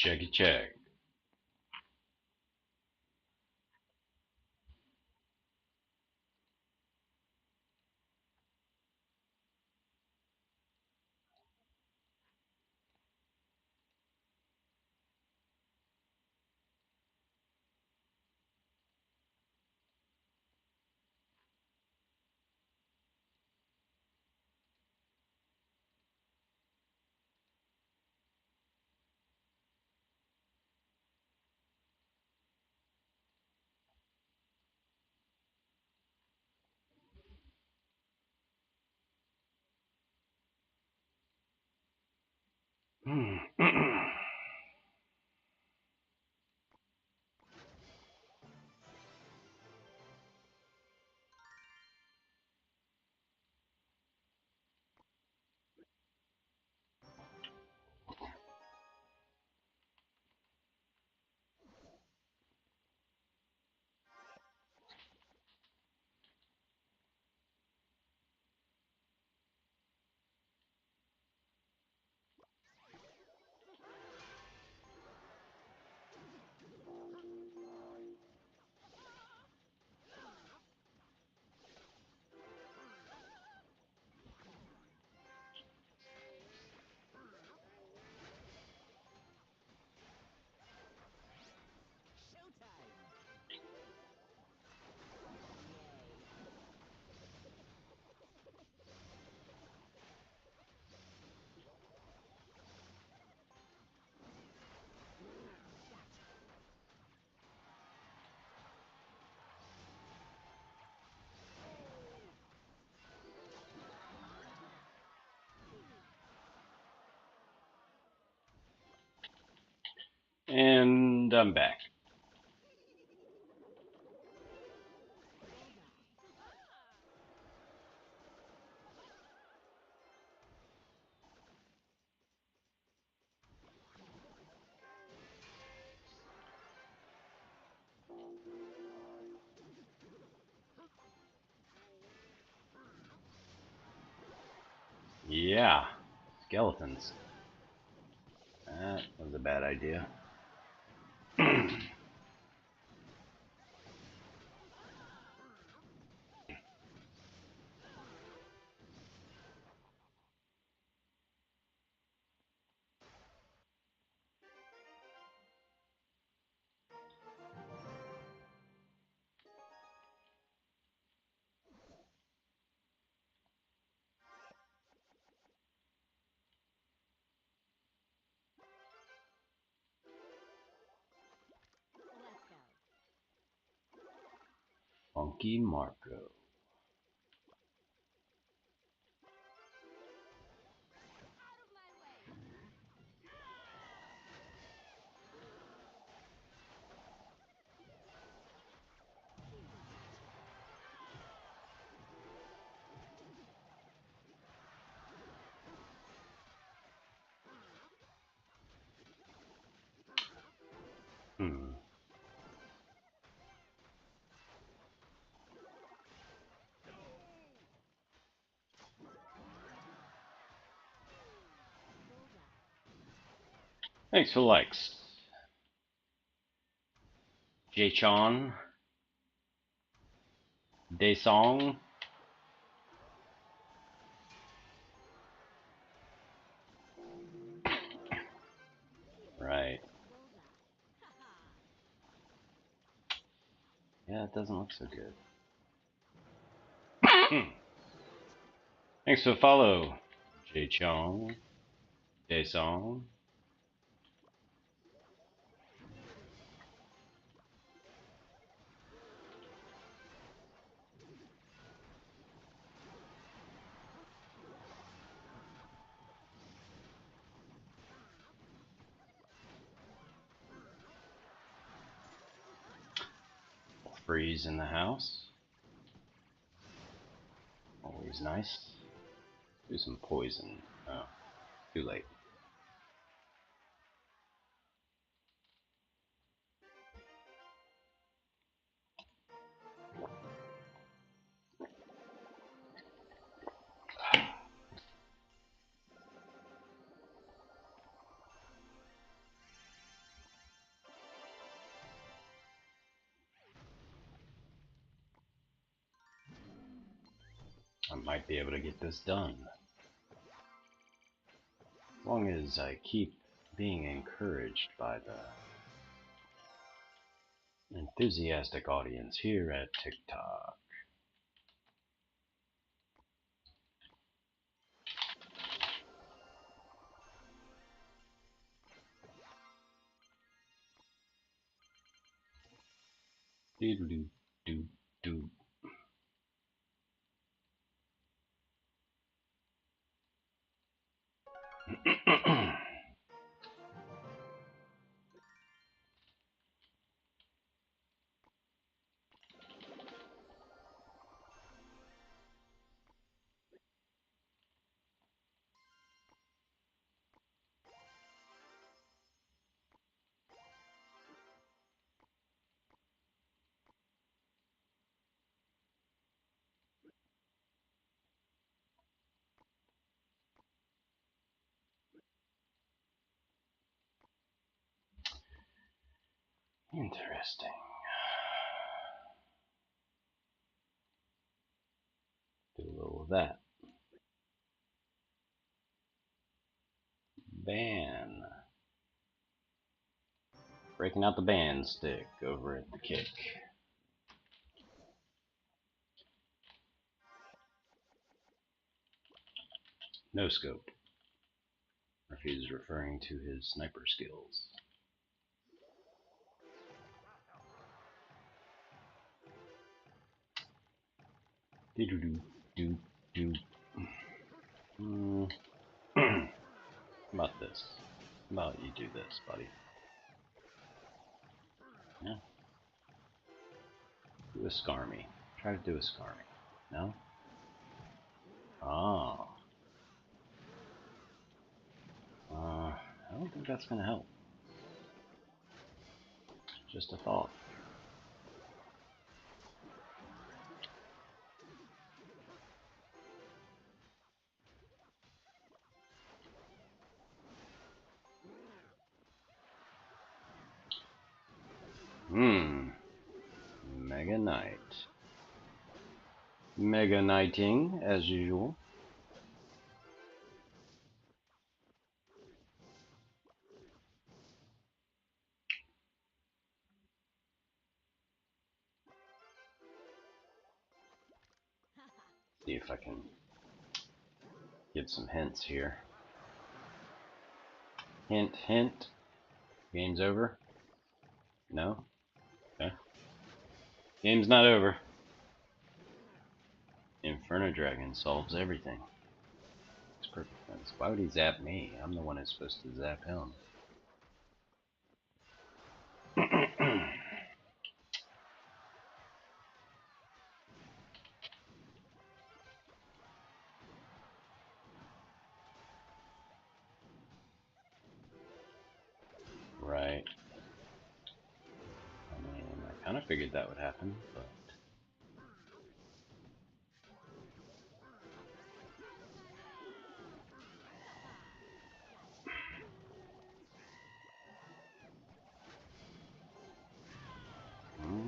Checky check. And I'm back. Yeah, skeletons. That was a bad idea. Funky Marco. Hmm. Thanks for likes. Jay-Chon, Daesong. Right. Yeah, it doesn't look so good. Thanks for the follow, Jay-Chong, Daesong. Freeze in the house. Always nice. Do some poison. Oh, too late. might be able to get this done. As long as I keep being encouraged by the enthusiastic audience here at TikTok. Doodle doo doo. Interesting. Do a little of that. Ban. Breaking out the band stick over at the kick. No scope. Or if he's referring to his sniper skills. Do do do do. How about this? How about you do this, buddy? Yeah. Do a Skarmy. Try to do a Skarmy. No? Oh. I don't think that's gonna help. Just a thought. Mega Knight. Mega Knighting, as usual. See if I can get some hints here. Hint, hint. Game's over? No? Okay. Game's not over. Inferno Dragon solves everything. Makes perfect sense. Why would he zap me? I'm the one who's supposed to zap him. Right. I mean, I kind of figured that would happen, but...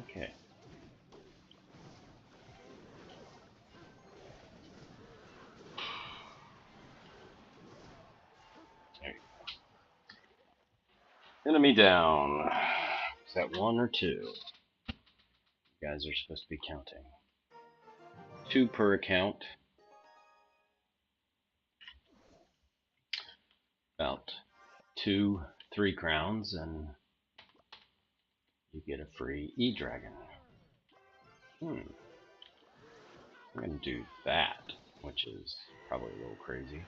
Okay. There you go. Enemy down. Is that one or two? You guys are supposed to be counting. 2 per account. About 2, 3 crowns, and you get a free E-Dragon. I'm gonna do that, which is probably a little crazy.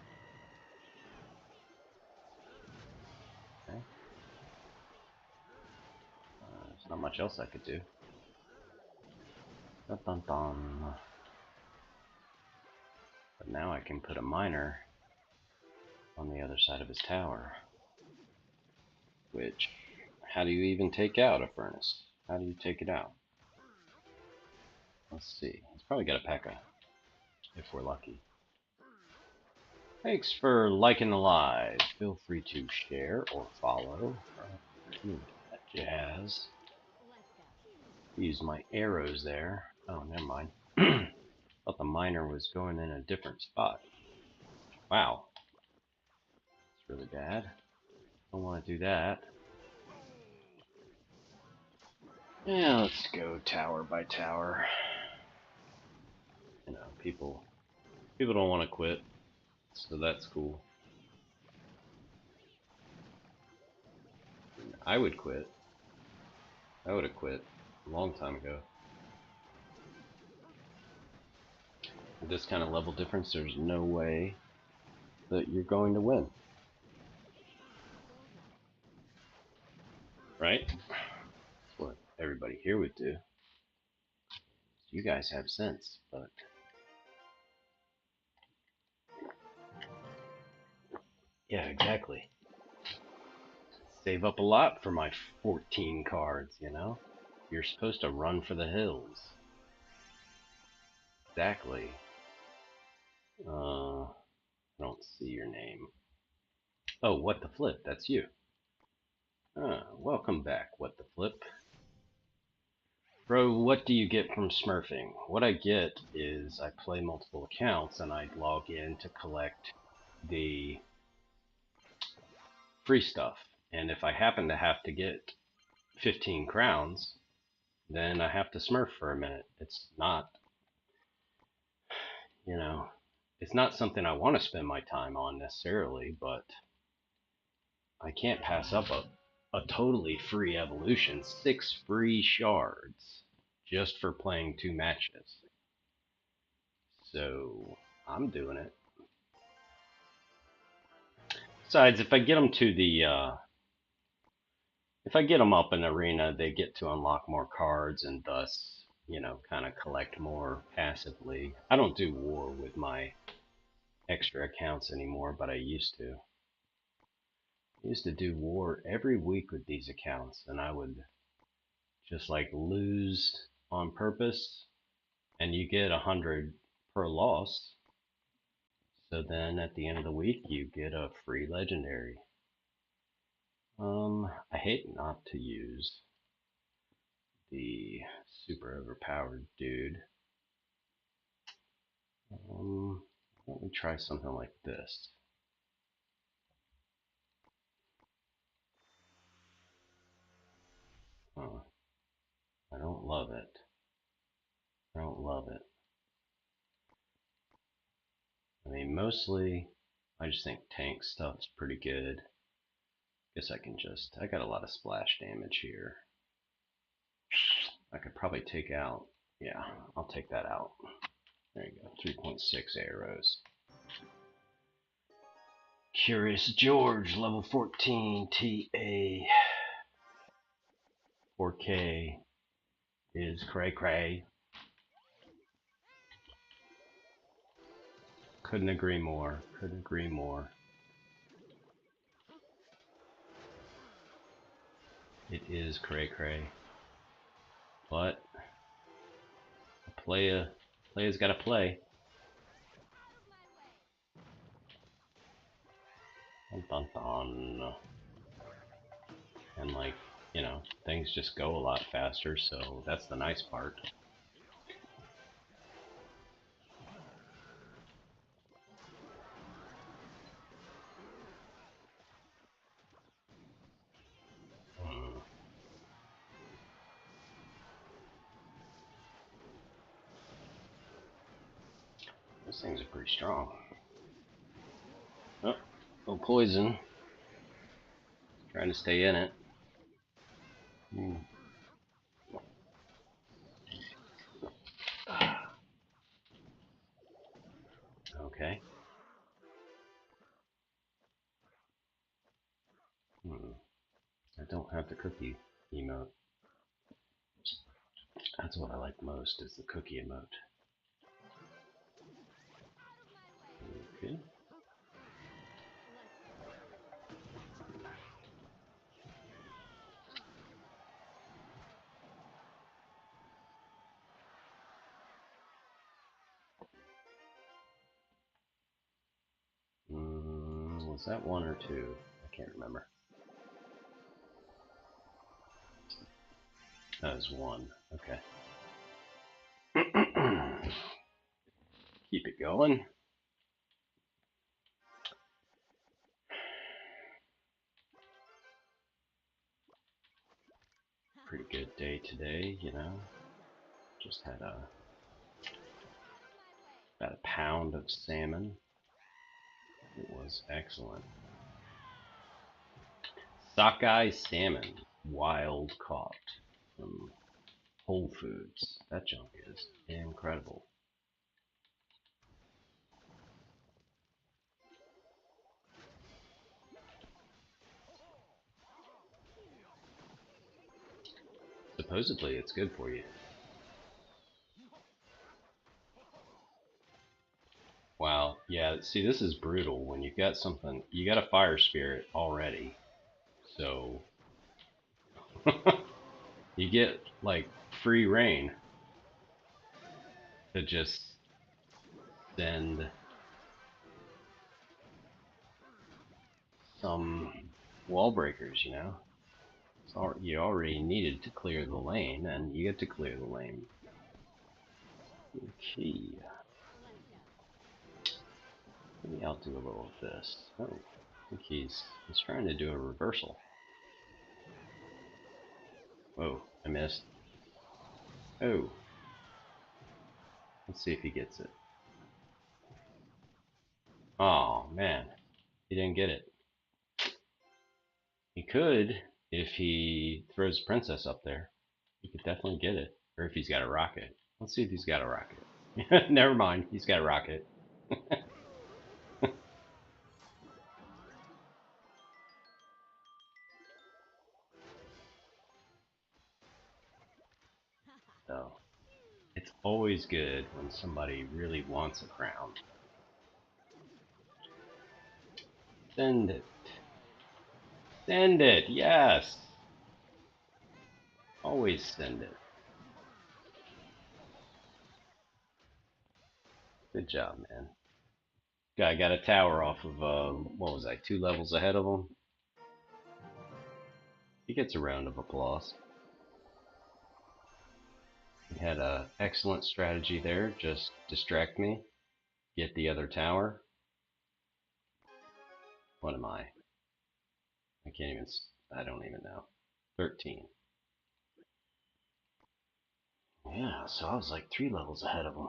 Okay. There's not much else I could do. Dun dun dun. But now I can put a miner on the other side of his tower. Which, how do you even take out a furnace? How do you take it out? Let's see. He's probably got a P.E.K.K.A. if we're lucky. Thanks for liking the live. Feel free to share or follow. That jazz. Use my arrows there. Oh, never mind. Thought the miner was going in a different spot. Wow. It's really bad. Don't want to do that. Yeah, let's go tower by tower. You know, people don't want to quit, so that's cool. I would quit. I would have quit a long time ago. With this kind of level difference, there's no way that you're going to win. Right? That's what everybody here would do. You guys have sense, but... Yeah, exactly. Save up a lot for my 14 cards, you know? You're supposed to run for the hills. Exactly. I don't see your name. Oh, what the flip? That's you. Welcome back, what the flip. Bro, what do you get from smurfing? What I get is I play multiple accounts and I log in to collect the free stuff. And if I happen to have to get 15 crowns, then I have to smurf for a minute. It's not, you know, it's not something I want to spend my time on necessarily, but I can't pass up a totally free evolution, 6 free shards, just for playing 2 matches. So I'm doing it. Besides, if I get them to the, if I get them up in the arena, they get to unlock more cards and thus, you know, kind of collect more passively. I don't do war with my extra accounts anymore, but I used to. I used to do war every week with these accounts, and I would just like lose on purpose, and you get 100 per loss. So then at the end of the week, you get a free legendary. I hate not to use the super overpowered dude. Let me try something like this. Huh. I don't love it. I don't love it. I mean, mostly, I just think tank stuff's pretty good. Guess I got a lot of splash damage here. I could probably take out, yeah, I'll take that out. There you go, 3.6 arrows. Curious George, level 14, TA. 4K is cray cray. Couldn't agree more, couldn't agree more. It is cray cray. But a player's gotta play. Dun, dun, dun. And like, you know, things just go a lot faster, so that's the nice part. Those things are pretty strong. Oh, no poison. Trying to stay in it. Okay. I don't have the cookie emote. That's what I like most, is the cookie emote. Okay. Was that 1 or 2? I can't remember. That was 1. Okay. Keep it going. Pretty good day today, you know. Just had about a pound of salmon. It was excellent. Sockeye salmon, wild caught from Whole Foods. That junk is incredible. Supposedly it's good for you. Wow, yeah, see, this is brutal when you've got something, you got a fire spirit already, so you get like free reign to just send some wall breakers, you know? So you already needed to clear the lane, and you get to clear the lane. Okay. Maybe I'll do a little of this. Oh, I think he's trying to do a reversal. Whoa, I missed. Oh, let's see if he gets it. Oh man, he didn't get it. He could if he throws Princess up there. He could definitely get it. Or if he's got a rocket. Let's see if he's got a rocket. Never mind, he's got a rocket. So it's always good when somebody really wants a crown. Send it. Send it, yes. Always send it. Good job, man. Guy got a tower off of, what was I, 2 levels ahead of him? He gets a round of applause. He had an excellent strategy there. Just distract me, get the other tower. What am I? I can't even, I don't even know. 13. Yeah, so I was like 3 levels ahead of him.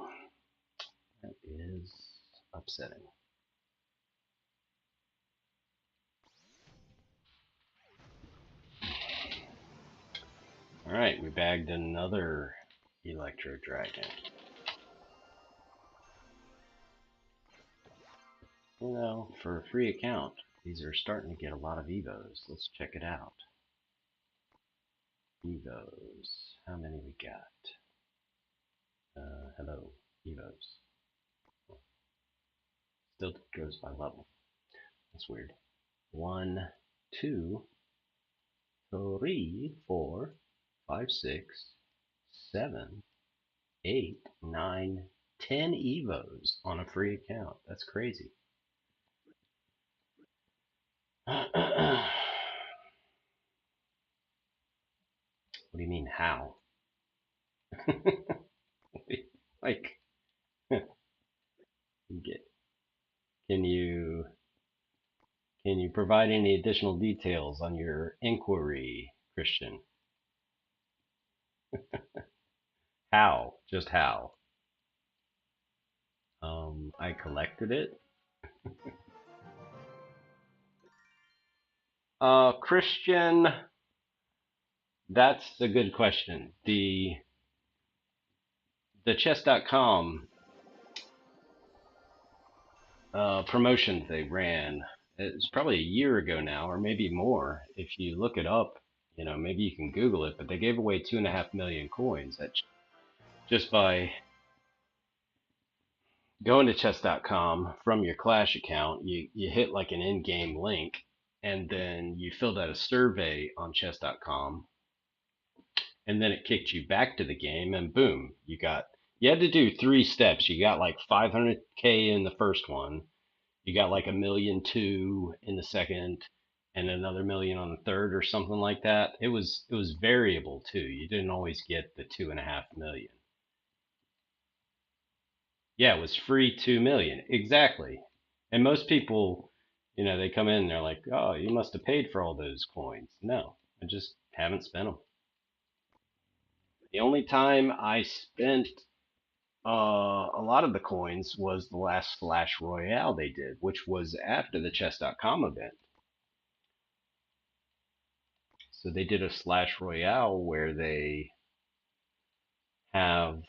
That is upsetting. Alright, we bagged another Electro Dragon. You know, for a free account, these are starting to get a lot of Evos. Let's check it out. Evos. How many we got? Hello, Evos. Still goes by level. That's weird. 1, 2, 3, 4, 5, 6, 7, 8, 9, 10 Evos on a free account. That's crazy. What do you mean, how? Like, get, can you provide any additional details on your inquiry, Christian? How? Just how? I collected it. Christian, that's a good question. The chess.com promotion they ran, it's probably a year ago now, or maybe more. If you look it up, you know, maybe you can Google it, but they gave away 2.5 million coins just by going to chess.com from your Clash account. You hit like an in-game link, and then you filled out a survey on chess.com, and then it kicked you back to the game, and boom, you had to do 3 steps. You got like 500k in the first one, you got like 1,200,000 in the second, and another million on the third, or something like that. It was variable too. You didn't always get the 2.5 million. Yeah, it was free 2 million. Exactly. And most people, they come in and they're like, "Oh, you must have paid for all those coins." No, I just haven't spent them. The only time I spent a lot of the coins was the last Slash Royale they did, which was after the chess.com event. So they did a Slash Royale where they have.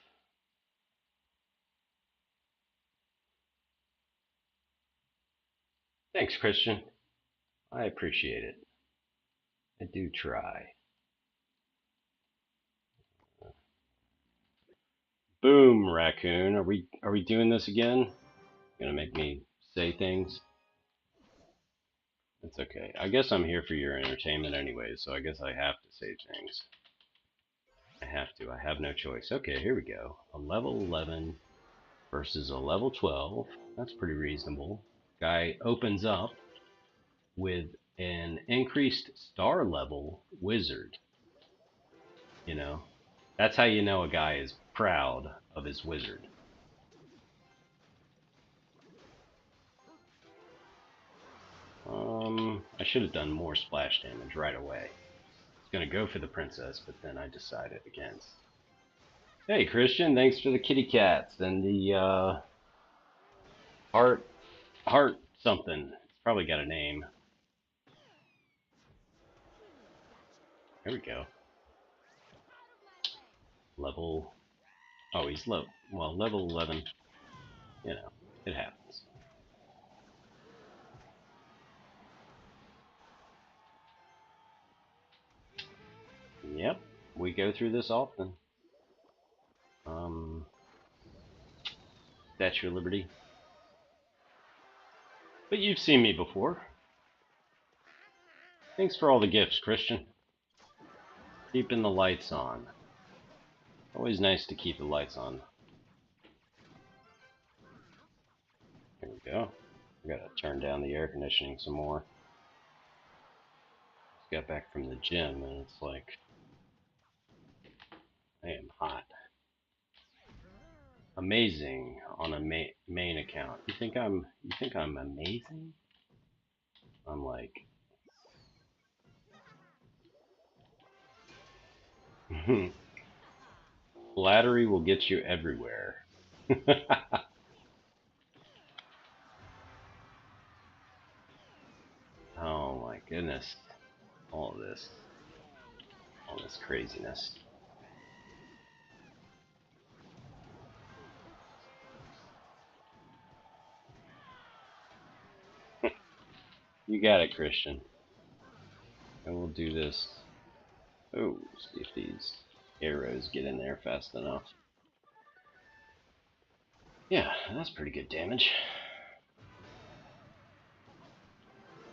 Thanks, Christian. I appreciate it. I do try. Boom, raccoon. Are we doing this again? Gonna make me say things? It's okay. I guess I'm here for your entertainment anyway, so I guess I have to say things. I have to. I have no choice. Okay, here we go. A level 11 versus a level 12. That's pretty reasonable. Guy opens up with an increased star level wizard. You know, that's how you know a guy is proud of his wizard. I should have done more splash damage right away. I was gonna go for the princess, but then I decided against. Hey Christian, thanks for the kitty cats and the heart something. It's probably got a name. There we go. Level. Oh, he's low. Well, level 11. It happens. Yep, we go through this often. Um, Statue of Liberty. But you've seen me before. Thanks for all the gifts, Christian. Keeping the lights on. Always nice to keep the lights on. There we go. I gotta turn down the air conditioning some more. Just got back from the gym and it's like I am hot. Amazing on a main account. You think I'm amazing? I'm like flattery will get you everywhere. Oh my goodness. All this. All this craziness. You got it, Christian. And we'll do this. Oh, see if these arrows get in there fast enough. Yeah, that's pretty good damage.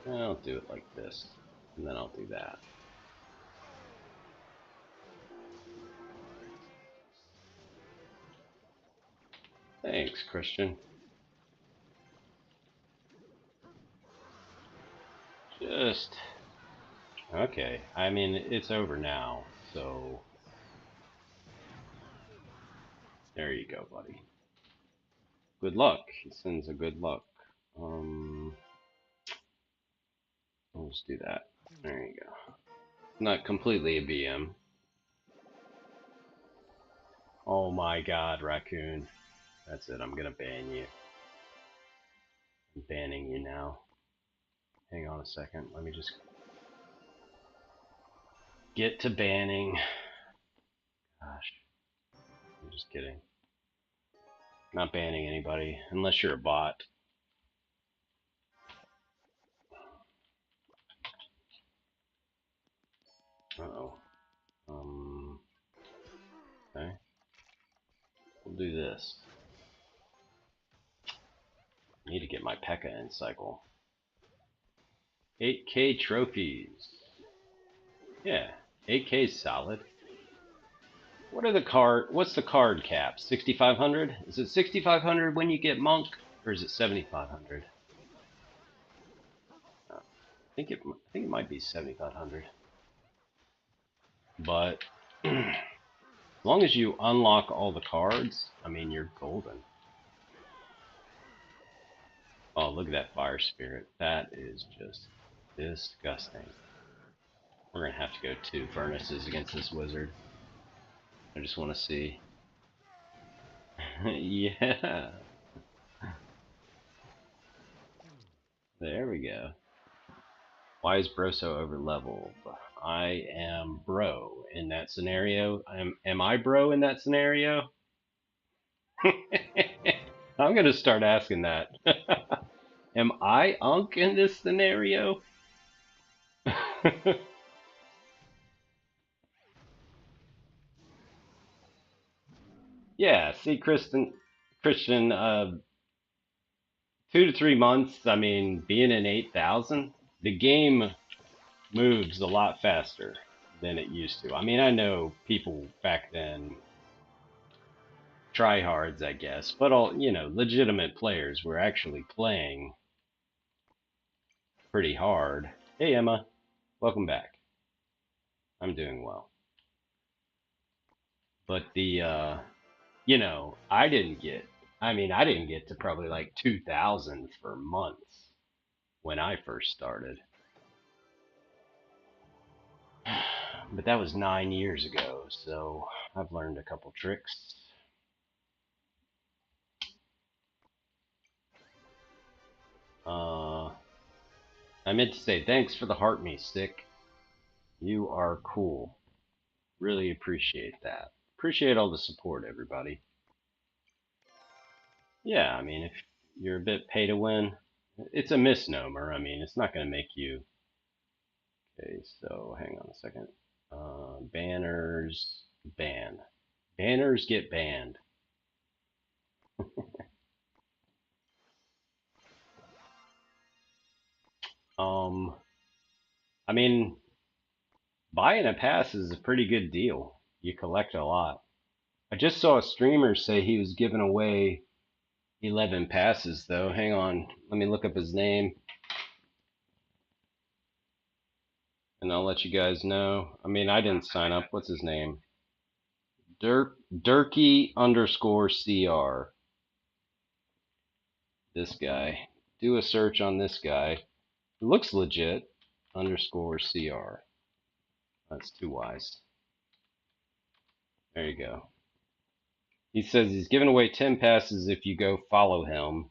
I'll do it like this. And then I'll do that. Thanks, Christian. Just okay. I mean, it's over now, so there you go, buddy. Good luck. He sends a good luck. Um, we'll just do that. There you go. Not completely a BM. Oh my God, raccoon. That's it. I'm gonna ban you. I'm banning you now. Hang on a second. Let me just get to banning. Gosh, I'm just kidding. Not banning anybody unless you're a bot. Uh-oh. Okay. We'll do this. I need to get my P.E.K.K.A in cycle. 8K trophies. Yeah, 8K's solid. What's the card cap? 6,500? Is it 6,500 when you get monk, or is it 7,500? I think it might be 7,500. But as long as you unlock all the cards, I mean, you're golden. Oh, look at that fire spirit. That is just disgusting. We're gonna have to go 2 furnaces against this wizard. I just want to see. Yeah. There we go. Why is bro so over leveled? I am bro in that scenario. Am I bro in that scenario? I'm gonna start asking that. Am I Unk in this scenario? Yeah, see, Christian, 2 to 3 months. I mean, being in 8,000, the game moves a lot faster than it used to. I mean, I know people back then tryhards, I guess, but all legitimate players were actually playing pretty hard. Hey, Emma, welcome back. I'm doing well, but I didn't get. I mean, I didn't get to probably like 2,000 for months when I first started. But that was 9 years ago, so I've learned a couple tricks. I meant to say thanks for the heart me stick. You are cool. Really appreciate that. Appreciate all the support, everybody. Yeah, I mean, if you're a bit pay to win, it's a misnomer. I mean, it's not going to make you. Okay, so hang on a second. Banners ban. Banners get banned. Um, I mean, buying a pass is a pretty good deal. You collect a lot. I just saw a streamer say he was giving away 11 passes, though. Hang on, let me look up his name, and I'll let you guys know. I mean, I didn't sign up. What's his name? Durkey underscore CR. This guy. Do a search on this guy. It looks legit. Underscore CR. That's 2 Ys. There you go. He says he's giving away 10 passes if you go follow him.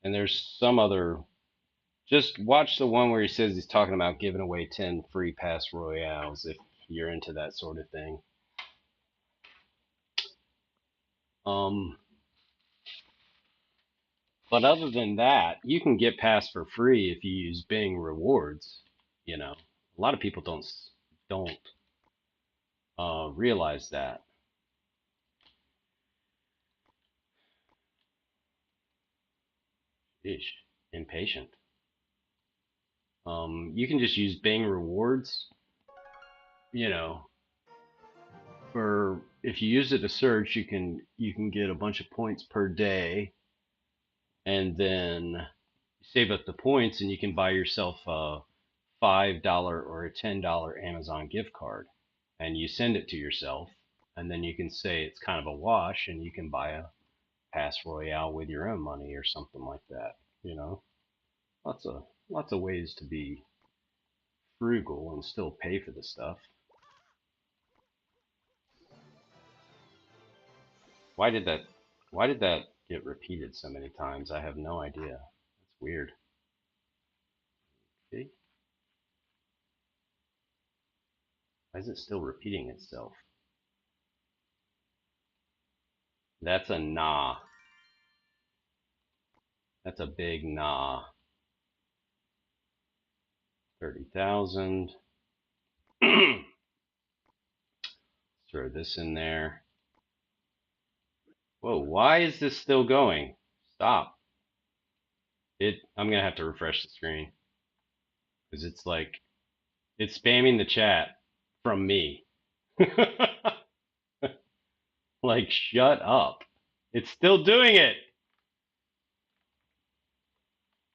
And there's some other. Just watch the one where he says he's talking about giving away 10 free pass royales if you're into that sort of thing. Um, but other than that, you can get pass for free if you use Bing rewards. A lot of people don't realize that. Ish, impatient. You can just use Bing rewards. You know, for if you use it to search, you can get a bunch of points per day, and then save up the points, and you can buy yourself a $5 or a $10 Amazon gift card, and you send it to yourself, and then you can say it's kind of a wash, and you can buy a pass royale with your own money or something like that. You know, lots of ways to be frugal and still pay for the stuff. Why did that? Why did that get repeated so many times? I have no idea. It's weird. See? Why is it still repeating itself? That's a nah. That's a big nah. 30,000. Throw this in there. Whoa, why is this still going? Stop. I'm gonna have to refresh the screen because it's spamming the chat from me. Like, shut up. It's still doing it.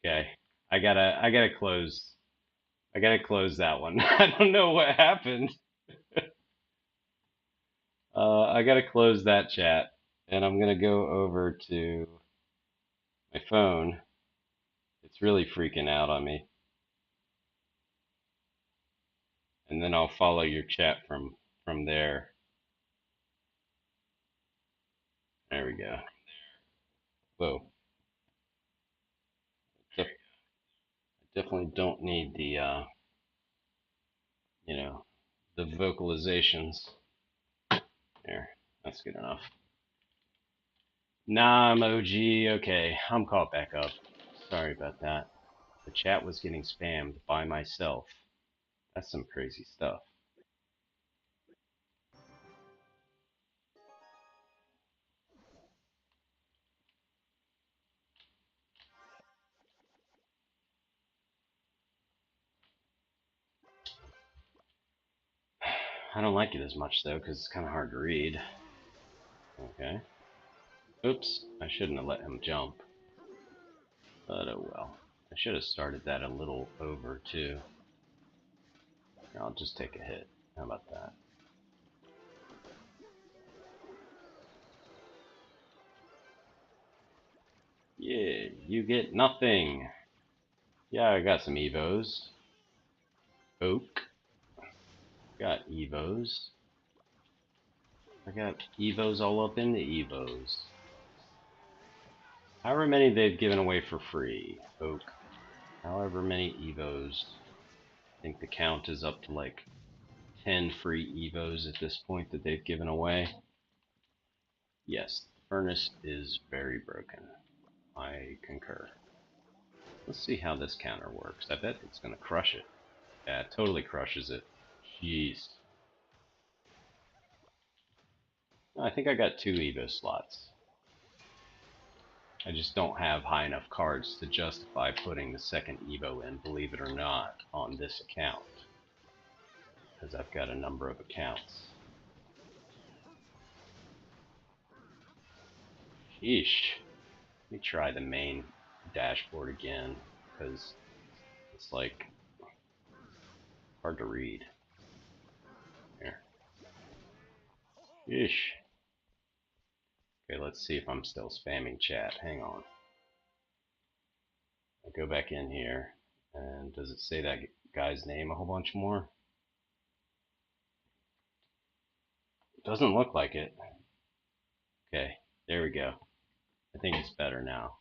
Okay. I gotta close that one. I don't know what happened. I gotta close that chat, and I'm gonna go over to my phone. It's really freaking out on me. And then I'll follow your chat from there. There we go. Whoa. Definitely don't need the you know, the vocalizations. There. That's good enough. Nah, emoji. Okay, I'm caught back up. Sorry about that. The chat was getting spammed by myself. That's some crazy stuff. I don't like it as much though, because it's kind of hard to read. Okay. Oops, I shouldn't have let him jump. But oh well. I should have started that a little over too. I'll just take a hit. How about that? Yeah, you get nothing. Yeah, I got some Evos. Oak. Got Evos. I got Evos all up in the Evos. However many they've given away for free. Oak. However many Evos. I think the count is up to like 10 free Evos at this point that they've given away. Yes, the furnace is very broken. I concur. Let's see how this counter works. I bet it's going to crush it. Yeah, it totally crushes it. Jeez. I think I got 2 Evo slots. I just don't have high enough cards to justify putting the second Evo in, believe it or not, on this account. Because I've got a number of accounts. Sheesh. Let me try the main dashboard again, because it's like hard to read. Here. Sheesh. Okay, let's see if I'm still spamming chat. Hang on. I go back in here, and does it say that guy's name a whole bunch more? Doesn't look like it. Okay, there we go. I think it's better now.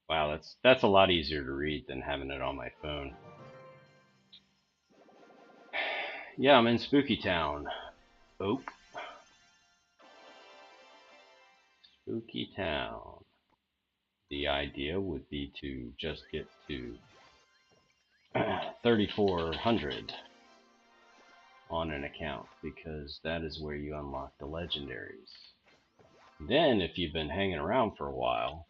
Wow, that's a lot easier to read than having it on my phone. Yeah, I'm in Spooky Town. Oak. Spooky Town. The idea would be to just get to 3,400 on an account, because that is where you unlock the legendaries. Then, if you've been hanging around for a while,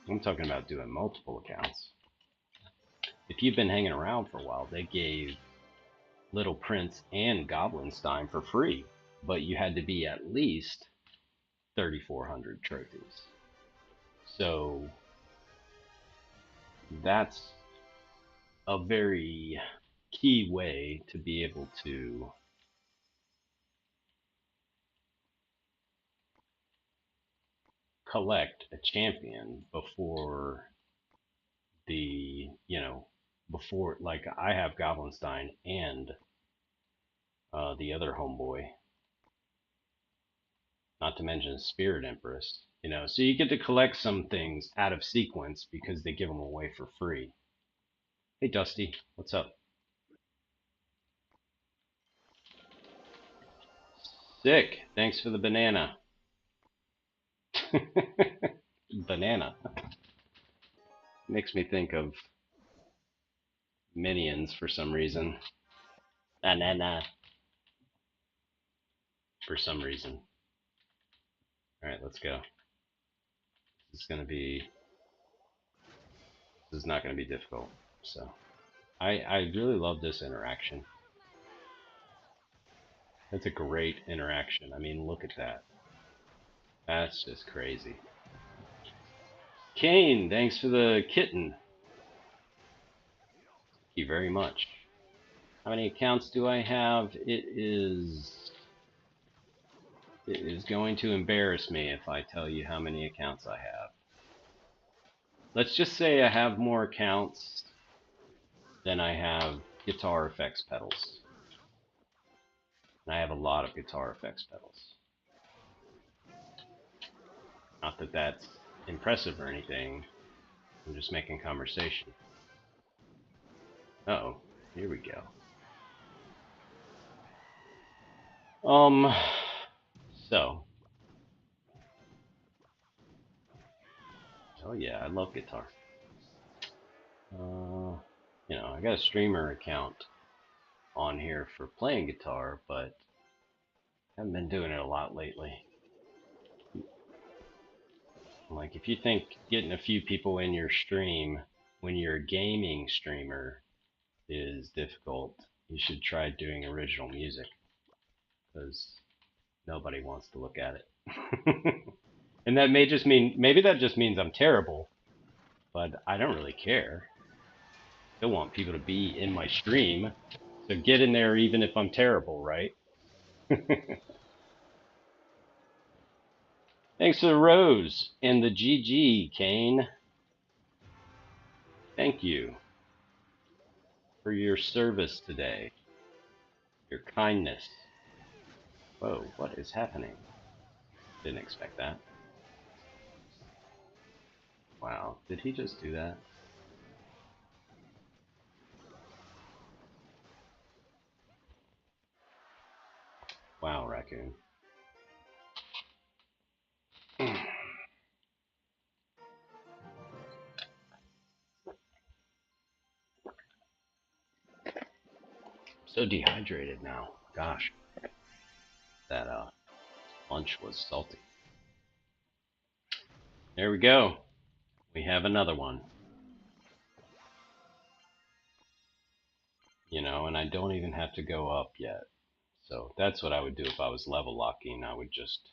I'm talking about doing multiple accounts. If you've been hanging around for a while, they gave Little Prince and Goblinstein for free, but you had to be at least 3,400 trophies. So that's a very key way to be able to collect a champion before the, before, like, I have Goblinstein and the other homeboy, not to mention Spirit Empress, so you get to collect some things out of sequence because they give them away for free. Hey Dusty, what's up? Sick, thanks for the banana. Banana. Makes me think of Minions for some reason. Banana. For some reason. Alright, let's go. This is not gonna be difficult. So I really love this interaction. That's a great interaction. I mean, look at that. That's just crazy. Kane, thanks for the kitten. Thank you very much. How many accounts do I have? It is going to embarrass me if I tell you how many accounts I have. let's just say I have more accounts than I have guitar effects pedals. And I have a lot of guitar effects pedals. Not that that's impressive or anything. I'm just making conversation. Uh-oh, here we go. So. Oh yeah, I love guitar. I got a streamer account on here for playing guitar, but haven't been doing it a lot lately. Like, if you think getting a few people in your stream when you're a gaming streamer is difficult, you should try doing original music, because nobody wants to look at it. And that may just mean, maybe that just means I'm terrible, but I don't really care. I still want people to be in my stream, so get in there even if I'm terrible, right? Thanks to the Rose and the GG, Kane. Thank you for your service today, your kindness. Whoa, what is happening? Didn't expect that. Wow, did he just do that? Wow, Raccoon. So dehydrated now. Gosh, that lunch was salty. There we go. We have another one. And I don't even have to go up yet. So that's what I would do if I was level locking. I would just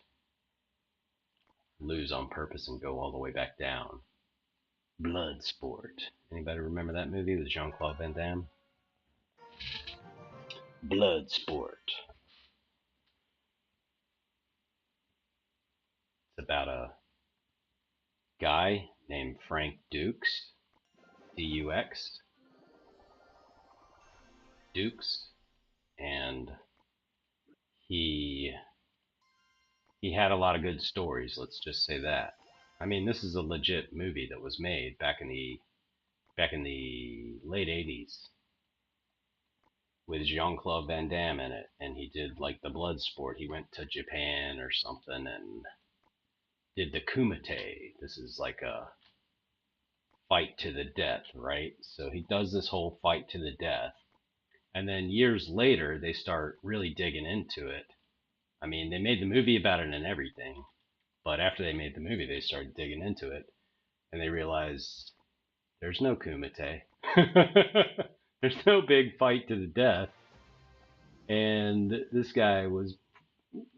lose on purpose and go all the way back down. Bloodsport. Anybody remember that movie with Jean-Claude Van Damme? Bloodsport. It's about a guy named Frank Dukes, D-U-X, Dukes, and he had a lot of good stories, let's just say that. I mean, this is a legit movie that was made back in the late 80s with Jean-Claude Van Damme in it, and he did like the Bloodsport. He went to Japan or something and did the Kumite. This is like a fight to the death, right? So he does this whole fight to the death. And then years later, they start really digging into it. I mean, they made the movie about it and everything, but after they made the movie, they started digging into it, and they realized there's no kumite. There's no big fight to the death. And this guy was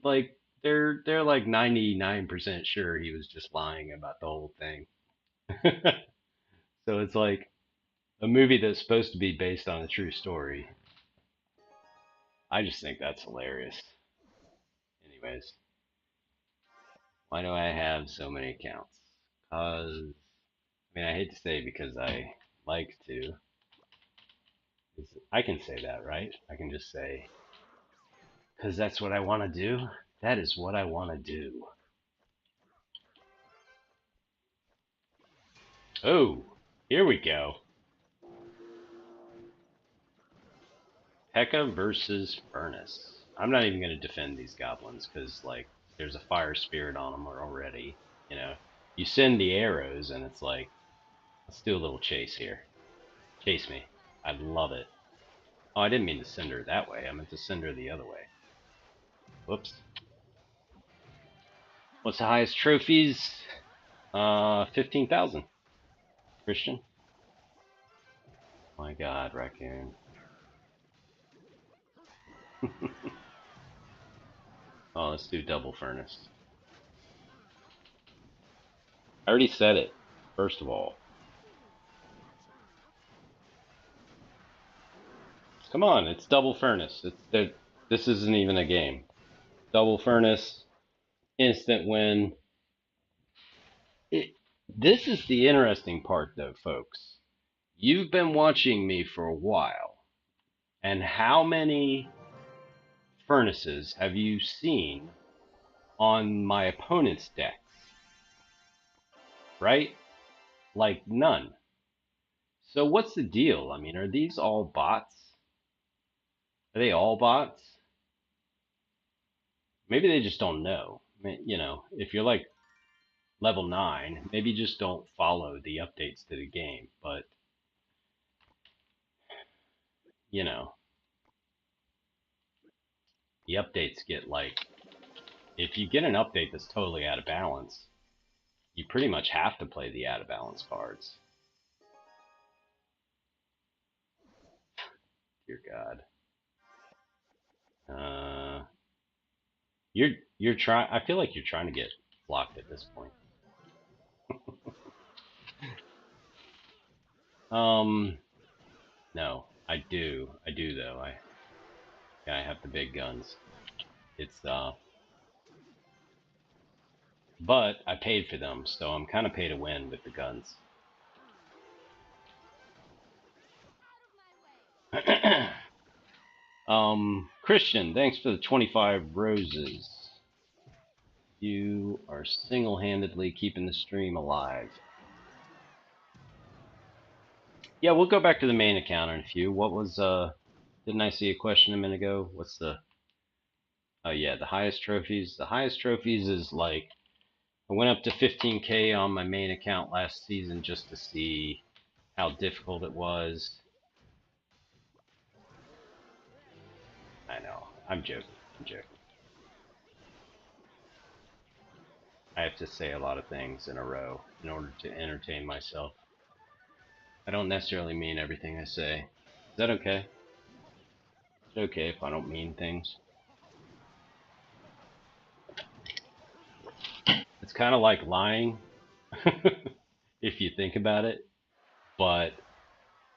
like, they're like 99% sure he was just lying about the whole thing. So it's like a movie that's supposed to be based on a true story. I just think that's hilarious. Anyways, why do I have so many accounts? Cause, I mean, I hate to say because I like to. I can say that, right? I can just say, because that's what I want to do. That is what I want to do. Oh, here we go. P.E.K.K.A versus Furnace. I'm not even going to defend these goblins because, like, there's a fire spirit on them already. You know, you send the arrows and it's like, let's do a little chase here. Chase me. I love it. Oh, I didn't mean to send her that way. I meant to send her the other way. Whoops. What's the highest trophies? 15,000. Christian. My God, Raccoon. Oh, let's do double furnace. I already said it, first of all. Come on, it's double furnace. This isn't even a game. Double furnace, instant win. This is the interesting part, though, folks. You've been watching me for a while, and how many furnaces have you seen on my opponent's decks? Right? Like none. So what's the deal? I mean, are these all bots? Are they all bots? Maybe they just don't know. I mean, if you're like level 9, maybe just don't follow the updates to the game. But, you know, the updates get like, if you get an update that's totally out of balance, you pretty much have to play the out of balance cards. Dear God. Uh, you're trying. I feel like you're trying to get blocked at this point. Um, no, I do though. Yeah, I have the big guns. It's but I paid for them, so I'm kind of pay to win with the guns. Christian, thanks for the 25 roses. You are single-handedly keeping the stream alive. Yeah, we'll go back to the main account in a few. What was didn't I see a question a minute ago? What's the oh yeah, the highest trophies. The highest trophies is like I went up to 15K on my main account last season just to see how difficult it was. I know. I'm joking. I'm joking. I have to say a lot of things in a row in order to entertain myself. I don't necessarily mean everything I say. Is that okay? Is it okay if I don't mean things? It's kind of like lying, if you think about it, but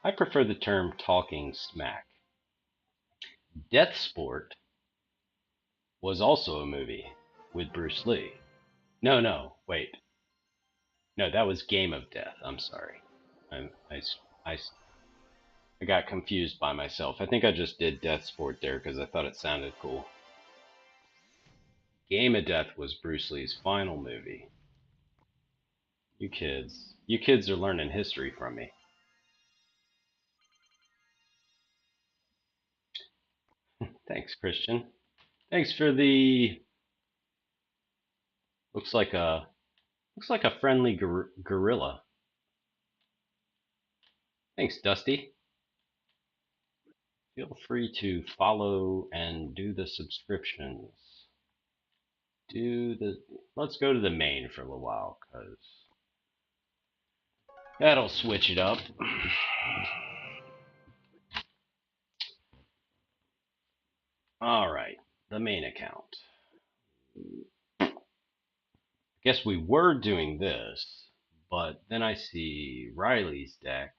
I prefer the term talking smack. Death Sport was also a movie with Bruce Lee. No, no, wait. No, that was Game of Death. I'm sorry. I, I, I, I got confused by myself. I think I just did Death Sport there because I thought it sounded cool. Game of Death was Bruce Lee's final movie. You kids are learning history from me. Thanks, Christian. Thanks for the looks like a friendly gorilla. Thanks, Dusty. Feel free to follow and do the subscriptions. Do the let's go to the main for a little while because that'll switch it up. All right, the main account. I guess we were doing this, but then I see Riley's deck,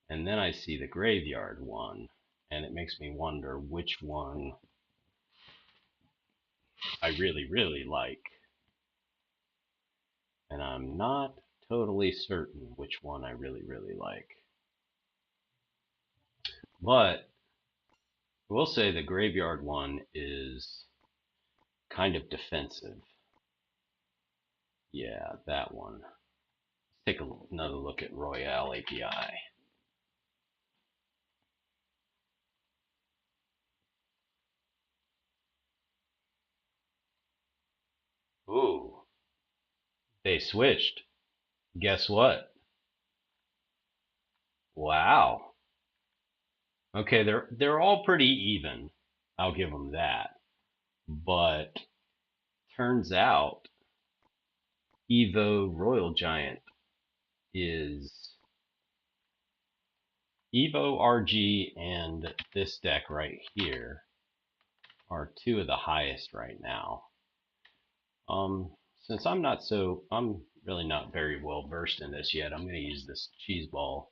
and then I see the graveyard one, and it makes me wonder which one I really, really like. And I'm not totally certain which one I really, really like. But I will say the graveyard one is kind of defensive. Yeah, that one. Let's take another look at Royale API. Ooh, they switched. Guess what? Wow. Okay, they're all pretty even. I'll give them that. But turns out Evo Royal Giant is Evo RG and this deck right here are two of the highest right now. Since I'm really not very well versed in this yet, I'm going to use this cheeseball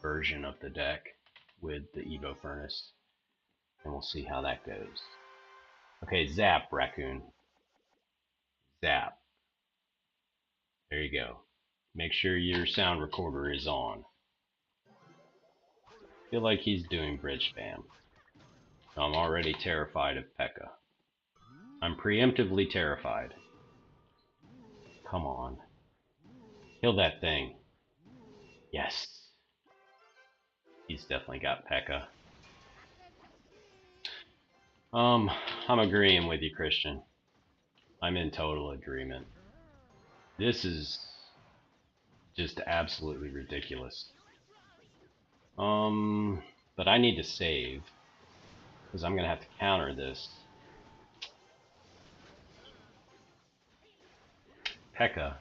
version of the deck with the Evo Furnace, and we'll see how that goes. Okay, Zap, Raccoon. Zap. There you go. Make sure your sound recorder is on. Feel like he's doing bridge spam. I'm already terrified of P.E.K.K.A. I'm preemptively terrified. Come on. Kill that thing. Yes. He's definitely got P.E.K.K.A. I'm agreeing with you, Christian. I'm in total agreement. This is just absolutely ridiculous. But I need to save, because I'm gonna have to counter this. P.E.K.K.A.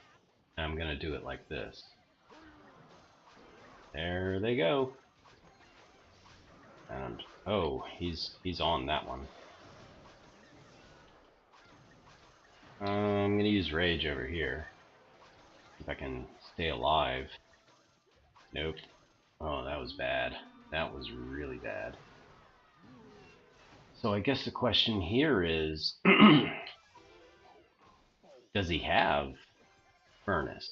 And I'm gonna do it like this. There they go. And oh, he's on that one. I'm gonna use rage over here. If I can stay alive. Nope. Oh, that was bad. That was really bad. So I guess the question here is, does he have furnace?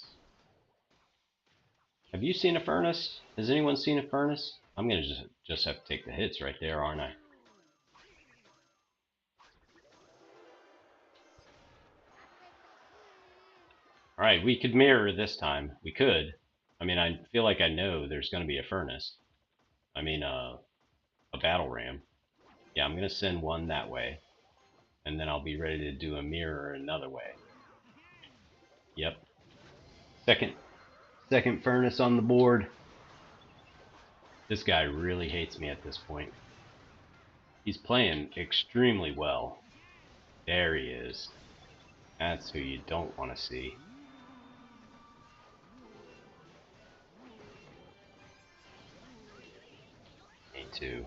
Have you seen a furnace? Has anyone seen a furnace? I'm gonna just have to take the hits right there, aren't I? Alright, we could mirror this time. We could. I mean, I feel like I know there's gonna be a furnace. I mean, a battle ram. Yeah, I'm gonna send one that way. And then I'll be ready to do a mirror another way. Yep. Second furnace on the board. This guy really hates me at this point. He's playing extremely well. There he is. That's who you don't want to see. Need to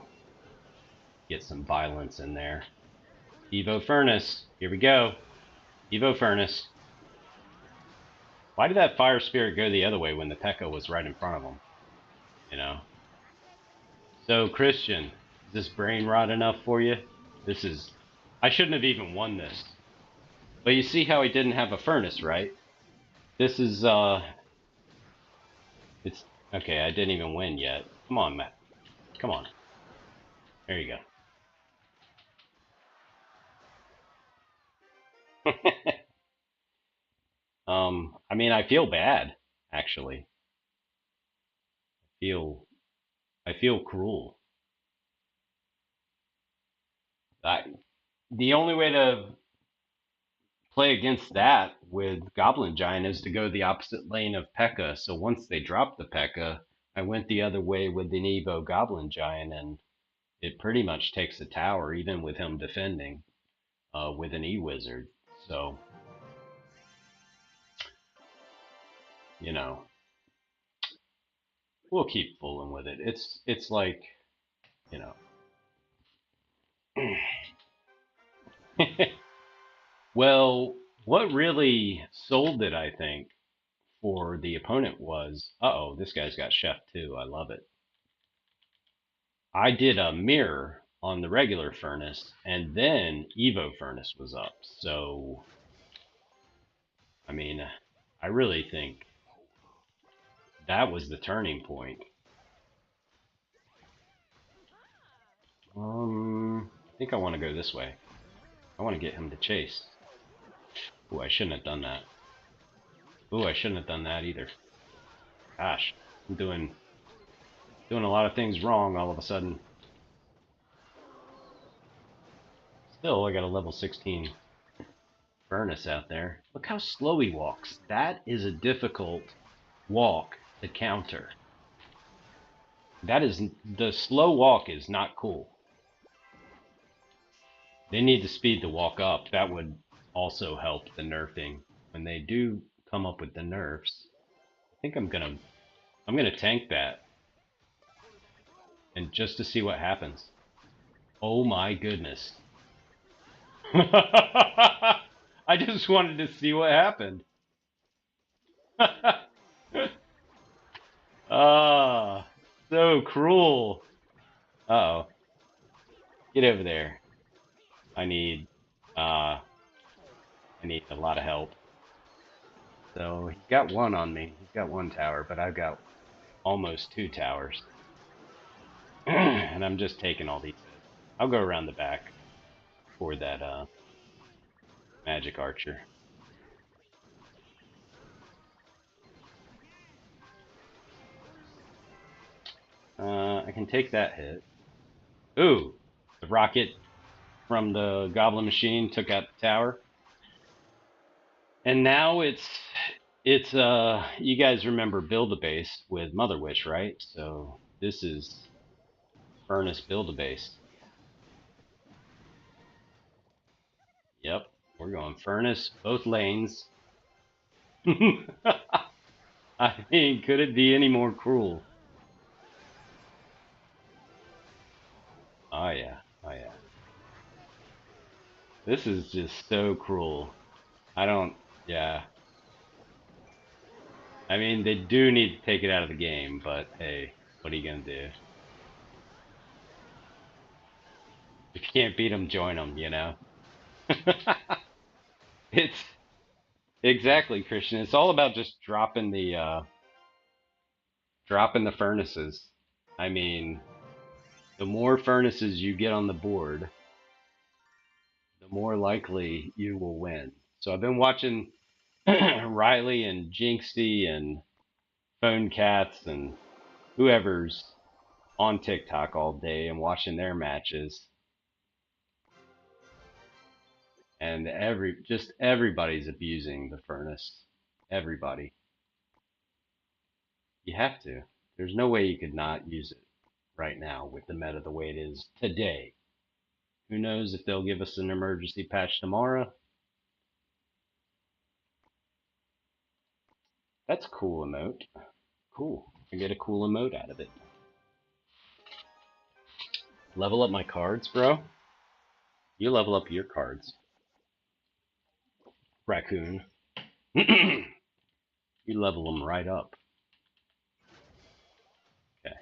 get some violence in there. Evo Furnace. Here we go. Evo Furnace. Why did that Fire Spirit go the other way when the P.E.K.K.A. was right in front of him? You know? So, Christian, is this brain rot enough for you? This is... I shouldn't have even won this. But you see how he didn't have a furnace, right? This is, it's... Okay, I didn't even win yet. Come on, Matt. Come on. There you go. I mean, I feel bad, actually. Feel... I feel cruel. I, the only way to play against that with Goblin Giant is to go the opposite lane of P.E.K.K.A. So once they dropped the P.E.K.K.A., I went the other way with an Evo Goblin Giant, and it pretty much takes the tower, even with him defending with an E-Wizard. So, you know, we'll keep fooling with it. It's like, you know. Well, what really sold it, I think, for the opponent was, uh-oh, this guy's got Chef too. I love it. I did a mirror on the regular furnace, and then Evo furnace was up. So, I mean, I really think that was the turning point. I think I want to go this way. I want to get him to chase. Ooh, I shouldn't have done that. Ooh, I shouldn't have done that either. Gosh, I'm doing a lot of things wrong all of a sudden. Still, I got a level 16 furnace out there. Look how slow he walks. That is a difficult walk to counter. That is, the slow walk is not cool. They need to speed the walk up. That would also help the nerfing. When they do come up with the nerfs, I think I'm gonna tank that. And just to see what happens. Oh my goodness. I just wanted to see what happened. Ah, so cruel. Uh-oh. Get over there. I need, uh, I need a lot of help. So he's got one on me. He's got one tower, but I've got almost two towers. And I'm just taking all these hits. I'll go around the back for that magic archer. I can take that hit. Ooh, the rocket from the goblin machine took out the tower. And now it's you guys remember Build a Base with Mother Witch, right? So this is Furnace Build a Base. Yep, we're going Furnace both lanes. I mean, could it be any more cruel? Oh yeah, oh yeah. This is just so cruel. I don't, yeah. I mean, they do need to take it out of the game, but hey, what are you gonna do? If you can't beat them, join them, you know? It's exactly, Christian. It's all about just dropping the furnaces. I mean, the more furnaces you get on the board, the more likely you will win. So I've been watching Riley and Jinxie and Phone Cats and whoever's on TikTok all day and watching their matches. And everybody's abusing the furnace. Everybody. You have to. There's no way you could not use it right now with the meta the way it is today. Who knows if they'll give us an emergency patch tomorrow? That's a cool emote. Cool. I get a cool emote out of it. Level up my cards, bro. You level up your cards. Raccoon. You level them right up. Okay.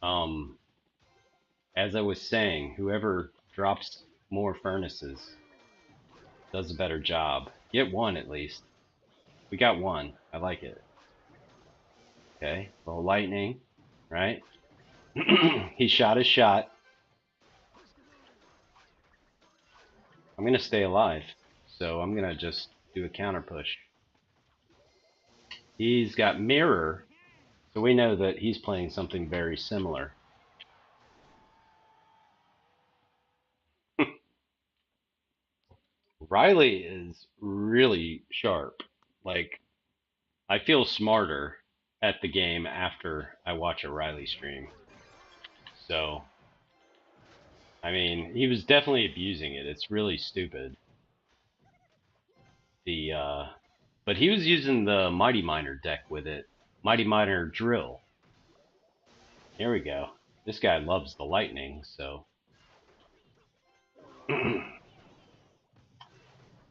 Um, as I was saying, whoever drops more furnaces does a better job. Get one at least. We got one. I like it. Okay. A little lightning, right? He shot his shot. I'm gonna stay alive, so I'm gonna just do a counter push. He's got mirror, so we know that he's playing something very similar. Riley is really sharp. Like, I feel smarter at the game after I watch a Riley stream. So, I mean, he was definitely abusing it. It's really stupid. The but he was using the Mighty Miner deck with it. Mighty Miner drill. Here we go. This guy loves the lightning, so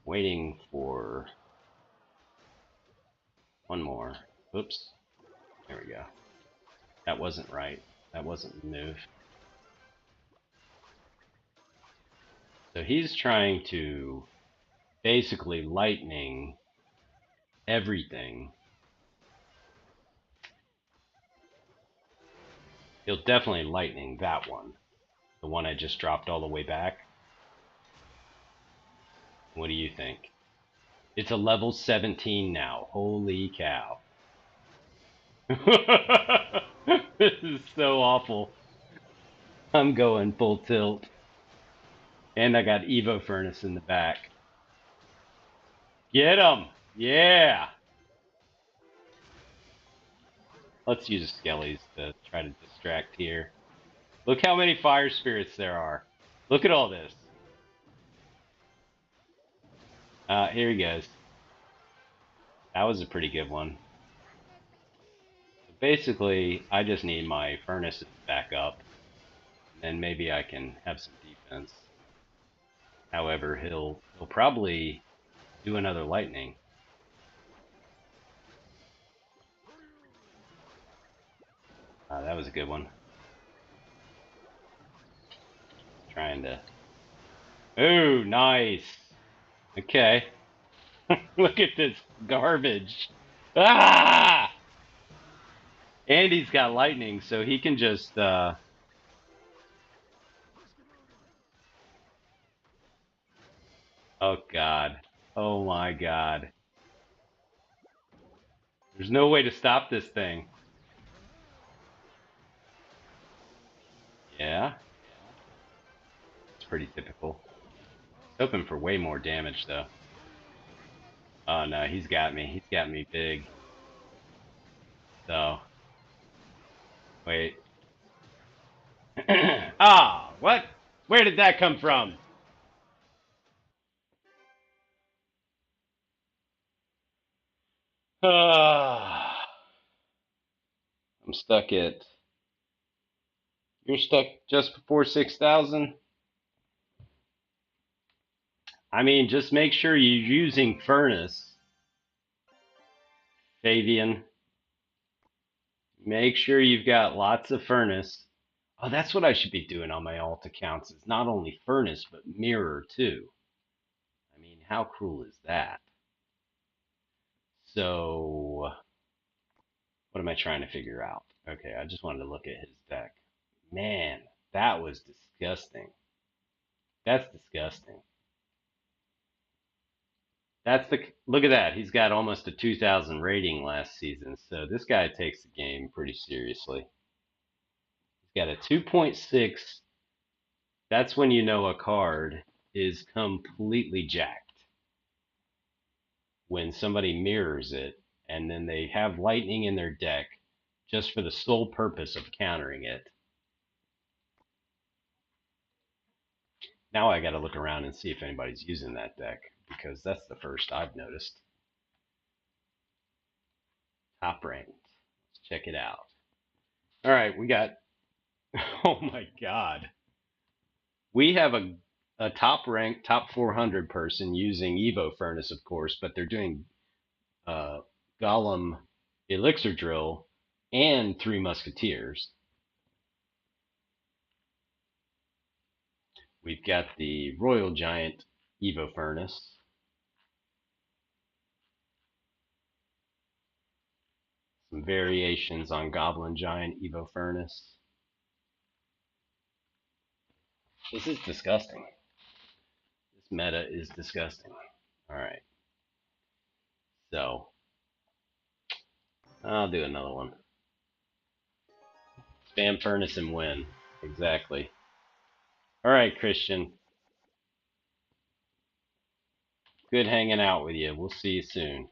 waiting for one more. Oops. There we go. That wasn't right. That wasn't the move. So he's trying to basically lightning everything. He'll definitely lightning that one. The one I just dropped all the way back. What do you think? It's a level 17 now. Holy cow. This is so awful. I'm going full tilt. And I got Evo Furnace in the back. Get him! Yeah! Let's use Skellies to try to distract here. Look how many fire spirits there are. Look at all this. Here he goes. That was a pretty good one. So basically, I just need my furnaces back up. And maybe I can have some defense. However, he'll probably do another lightning. That was a good one. Trying to. Oh, nice. Okay. Look at this garbage. Ah! And he's got lightning, so he can just oh god. Oh my god. There's no way to stop this thing. Yeah, it's pretty typical. Hoping for way more damage though. Oh no, he's got me. He's got me big. So wait. Ah, what? Where did that come from? Ah, I'm stuck at. You're stuck just before 6,000. I mean, just make sure you're using furnace, Fabian. Make sure you've got lots of furnace. Oh, that's what I should be doing on my alt accounts. Is not only furnace but mirror too. I mean, how cool is that? So, what am I trying to figure out? Okay, I just wanted to look at his deck. Man, that was disgusting. That's disgusting. That's the look at that. He's got almost a 2,000 rating last season. So this guy takes the game pretty seriously. He's got a 2.6. That's when you know a card is completely jacked. When somebody mirrors it and then they have lightning in their deck just for the sole purpose of countering it. Now I got to look around and see if anybody's using that deck because that's the first I've noticed. Top ranked. Let's check it out. All right, we got. Oh my God. We have a top ranked, top 400 person using Evo Furnace, of course, but they're doing uh, Golem Elixir Drill and Three Musketeers. We've got the Royal Giant Evo Furnace. Some variations on Goblin Giant Evo Furnace. This is disgusting. This meta is disgusting. All right. So, I'll do another one. Spam Furnace and win. Exactly. All right, Christian. Good hanging out with you. We'll see you soon.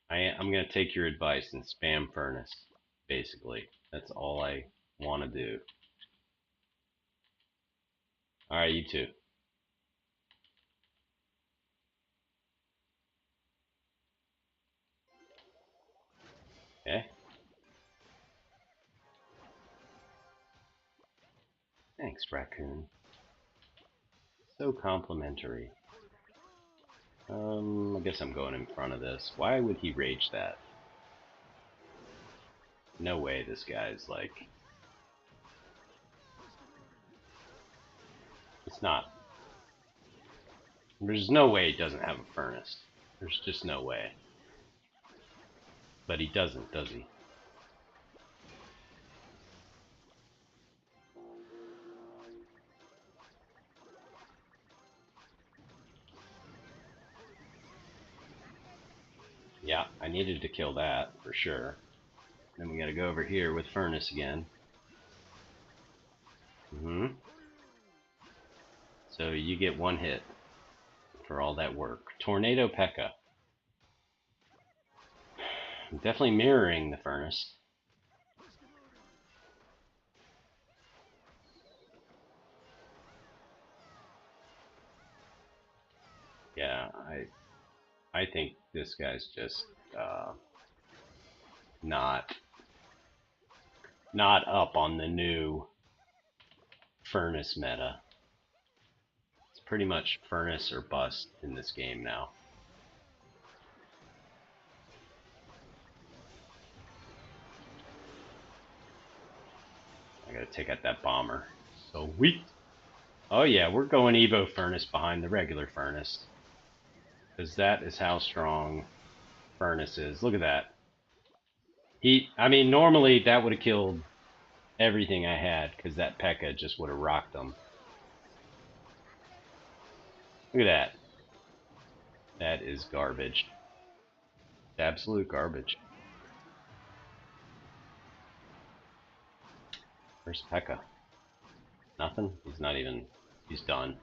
I'm going to take your advice and spam Furnace, basically. That's all I want to do. All right, you too. Okay? Thanks, Raccoon. So complimentary. I guess I'm going in front of this. Why would he rage that? No way this guy's like... It's not... There's no way he doesn't have a furnace. There's just no way. But he doesn't, does he? Yeah, I needed to kill that, for sure. Then we gotta go over here with furnace again. So you get one hit for all that work. Tornado P.E.K.K.A. I'm definitely mirroring the furnace. Yeah, I think this guy's just not up on the new furnace meta. It's pretty much furnace or bust in this game now. I gotta take out that bomber. So weak. Oh yeah, we're going Evo furnace behind the regular furnace. Because that is how strong Furnace is. Look at that. I mean, normally that would have killed everything I had because that P.E.K.K.A. just would have rocked them. Look at that. That is garbage. Absolute garbage. Where's P.E.K.K.A.? Nothing? He's not even... He's done.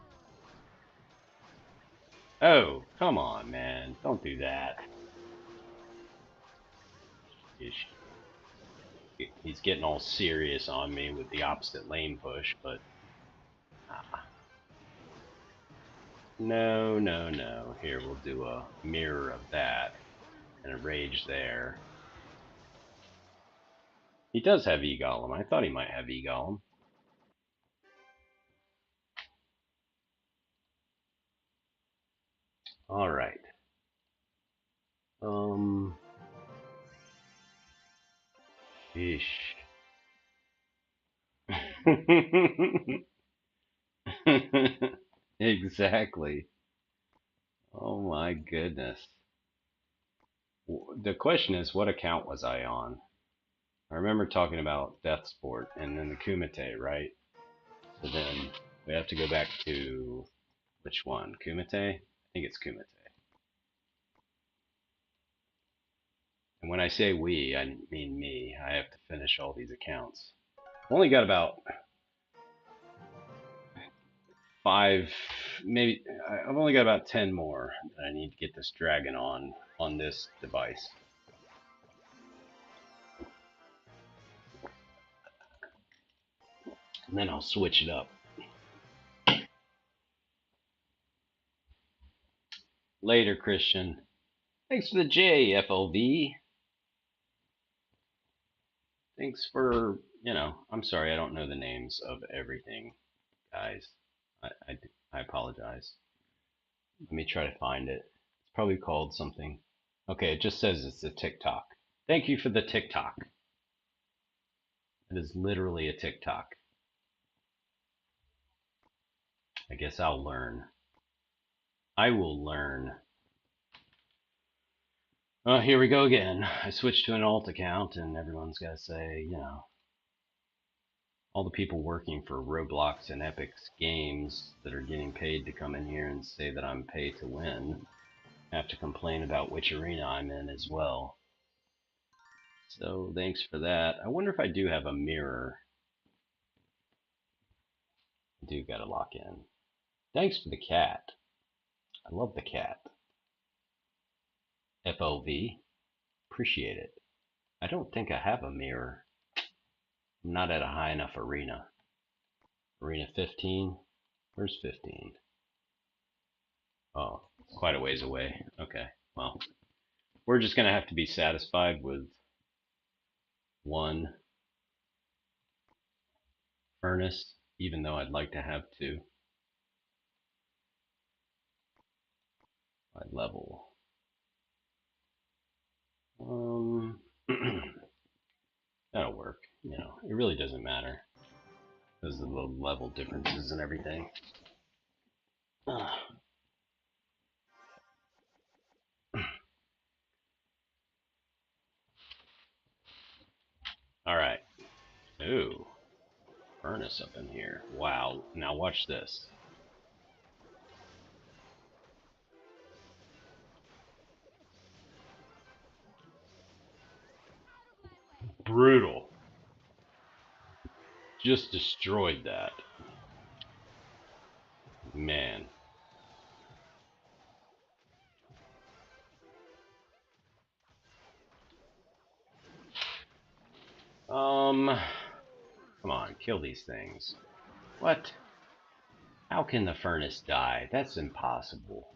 Oh, come on, man. Don't do that. He's getting all serious on me with the opposite lane push, but... No, no, no. Here, we'll do a mirror of that. And a rage there. He does have E-Golem. I thought he might have E-Golem. Alright. Ish. Exactly. Oh my goodness. The question is, what account was I on? I remember talking about Death Sport and then the Kumite, right? So then we have to go back to which one? Kumite? I think it's Kumite. And when I say we, I mean me. I have to finish all these accounts. I've only got about 5, maybe I've only got about 10 more that I need to get this dragon on this device. And then I'll switch it up. Later, Christian. Thanks for the J, FOV. Thanks for, I'm sorry, I don't know the names of everything, guys. I apologize. Let me try to find it. It's probably called something. Okay, it just says it's a TikTok. Thank you for the TikTok. It is literally a TikTok. I guess I'll learn. I will learn. Oh, here we go again. I switched to an alt account, and everyone's got to say, all the people working for Roblox and Epic's games that are getting paid to come in here and say that I'm paid to win have to complain about which arena I'm in as well. So thanks for that. I wonder if I do have a mirror. I do gotta lock in. Thanks for the cat. I love the cat. FOV. Appreciate it. I don't think I have a mirror. I'm not at a high enough arena. Arena 15? Where's 15? Oh, quite a ways away. Okay, well, we're just gonna have to be satisfied with one furnace, even though I'd like to have two. By level. That'll work. It really doesn't matter because of the level differences and everything. All right. Ooh, furnace up in here. Wow. Now watch this. Brutal. Just destroyed that. Man. Come on, kill these things. What? How can the furnace die? That's impossible.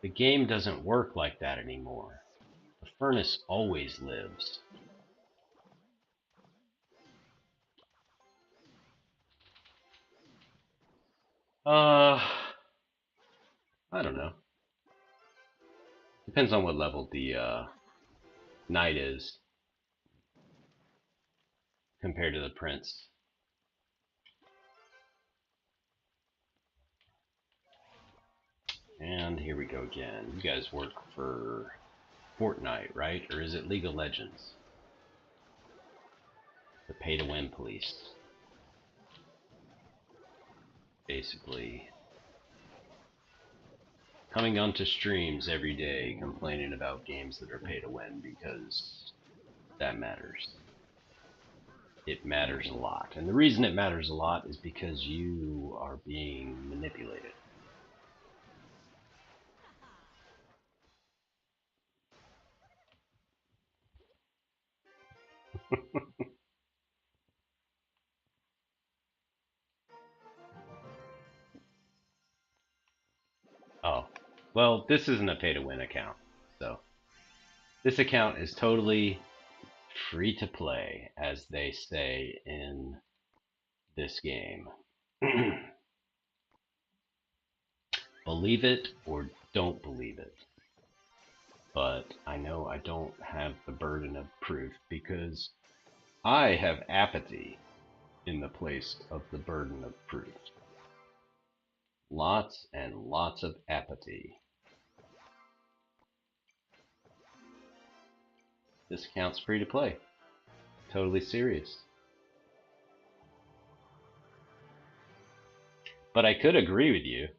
The game doesn't work like that anymore. The furnace always lives. I don't know. Depends on what level the knight is compared to the prince. And here we go again. You guys work for Fortnite, right? Or is it League of Legends? The pay-to-win police. Basically, coming onto streams every day complaining about games that are pay-to-win because that matters. It matters a lot. And the reason it matters a lot is because you are being manipulated. Oh, well, this isn't a pay-to-win account. So, this account is totally free to play, as they say in this game. Believe it or don't believe it. But I know I don't have the burden of proof because I have apathy in the place of the burden of proof. Lots and lots of apathy. This account's free to play. Totally serious. But I could agree with you,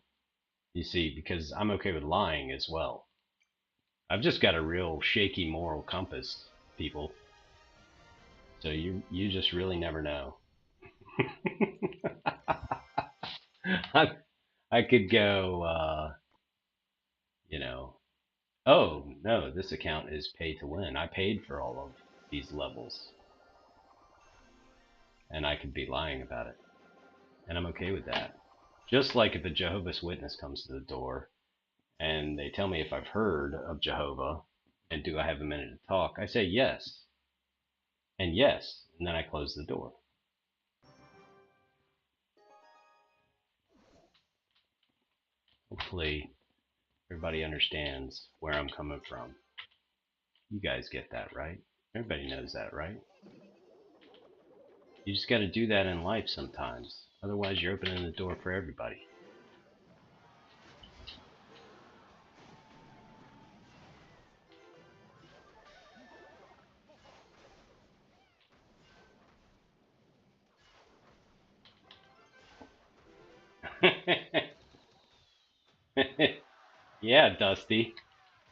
you see, because I'm okay with lying as well. I've just got a real shaky moral compass, people. So you just really never know. I could go, you know, oh no, this account is pay to win. I paid for all of these levels, and I could be lying about it, and I'm okay with that. Just like if a Jehovah's Witness comes to the door and they tell me if I've heard of Jehovah and do I have a minute to talk, I say yes, and yes, and then I close the door. Hopefully, everybody understands where I'm coming from. You guys get that, right? Everybody knows that, right? You just got to do that in life sometimes. Otherwise, you're opening the door for everybody. Yeah, Dusty.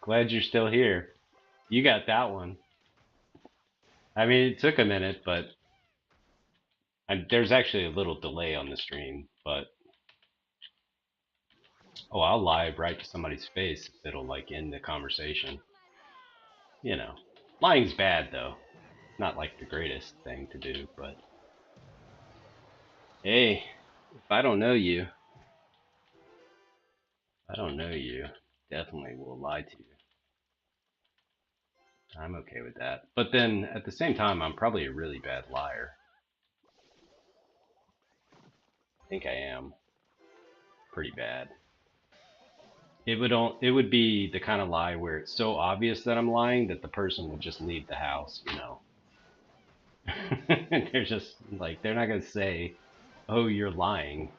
Glad you're still here. You got that one. I mean, it took a minute, but there's actually a little delay on the stream. But oh, I'll lie right to somebody's face if it'll like end the conversation. You know, lying's bad though. Not like the greatest thing to do, but hey, if I don't know you, I don't know you. Definitely will lie to you. I'm okay with that. But then at the same time, I'm probably a really bad liar. I think I am pretty bad. It would be the kind of lie where it's so obvious that I'm lying that the person will just leave the house, you know. They're just like they're not gonna say, "Oh, you're lying."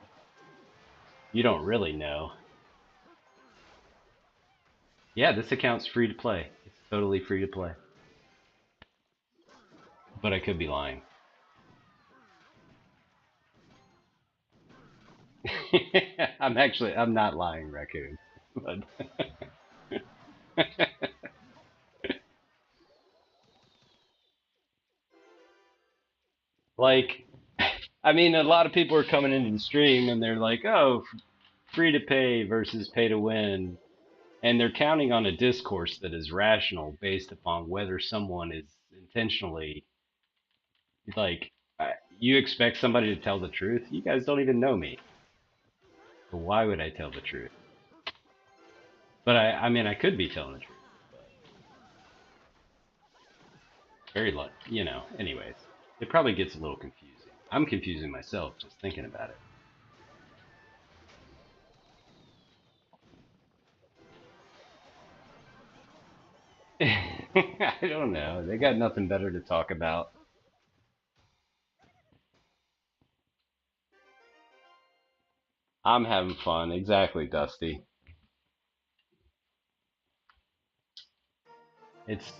You don't really know. Yeah, this account's free to play. It's totally free to play. But I could be lying. I'm not lying, raccoon. But like, I mean, a lot of people are coming into the stream and they're like, "Oh, free to pay versus pay to win," and they're counting on a discourse that is rational based upon whether someone is intentionally like. You expect somebody to tell the truth? You guys don't even know me. So why would I tell the truth? But I mean, I could be telling the truth. But very like, you know. Anyways, it probably gets a little confusing. I'm confusing myself just thinking about it. I don't know. They got nothing better to talk about. I'm having fun. Exactly, Dusty. It's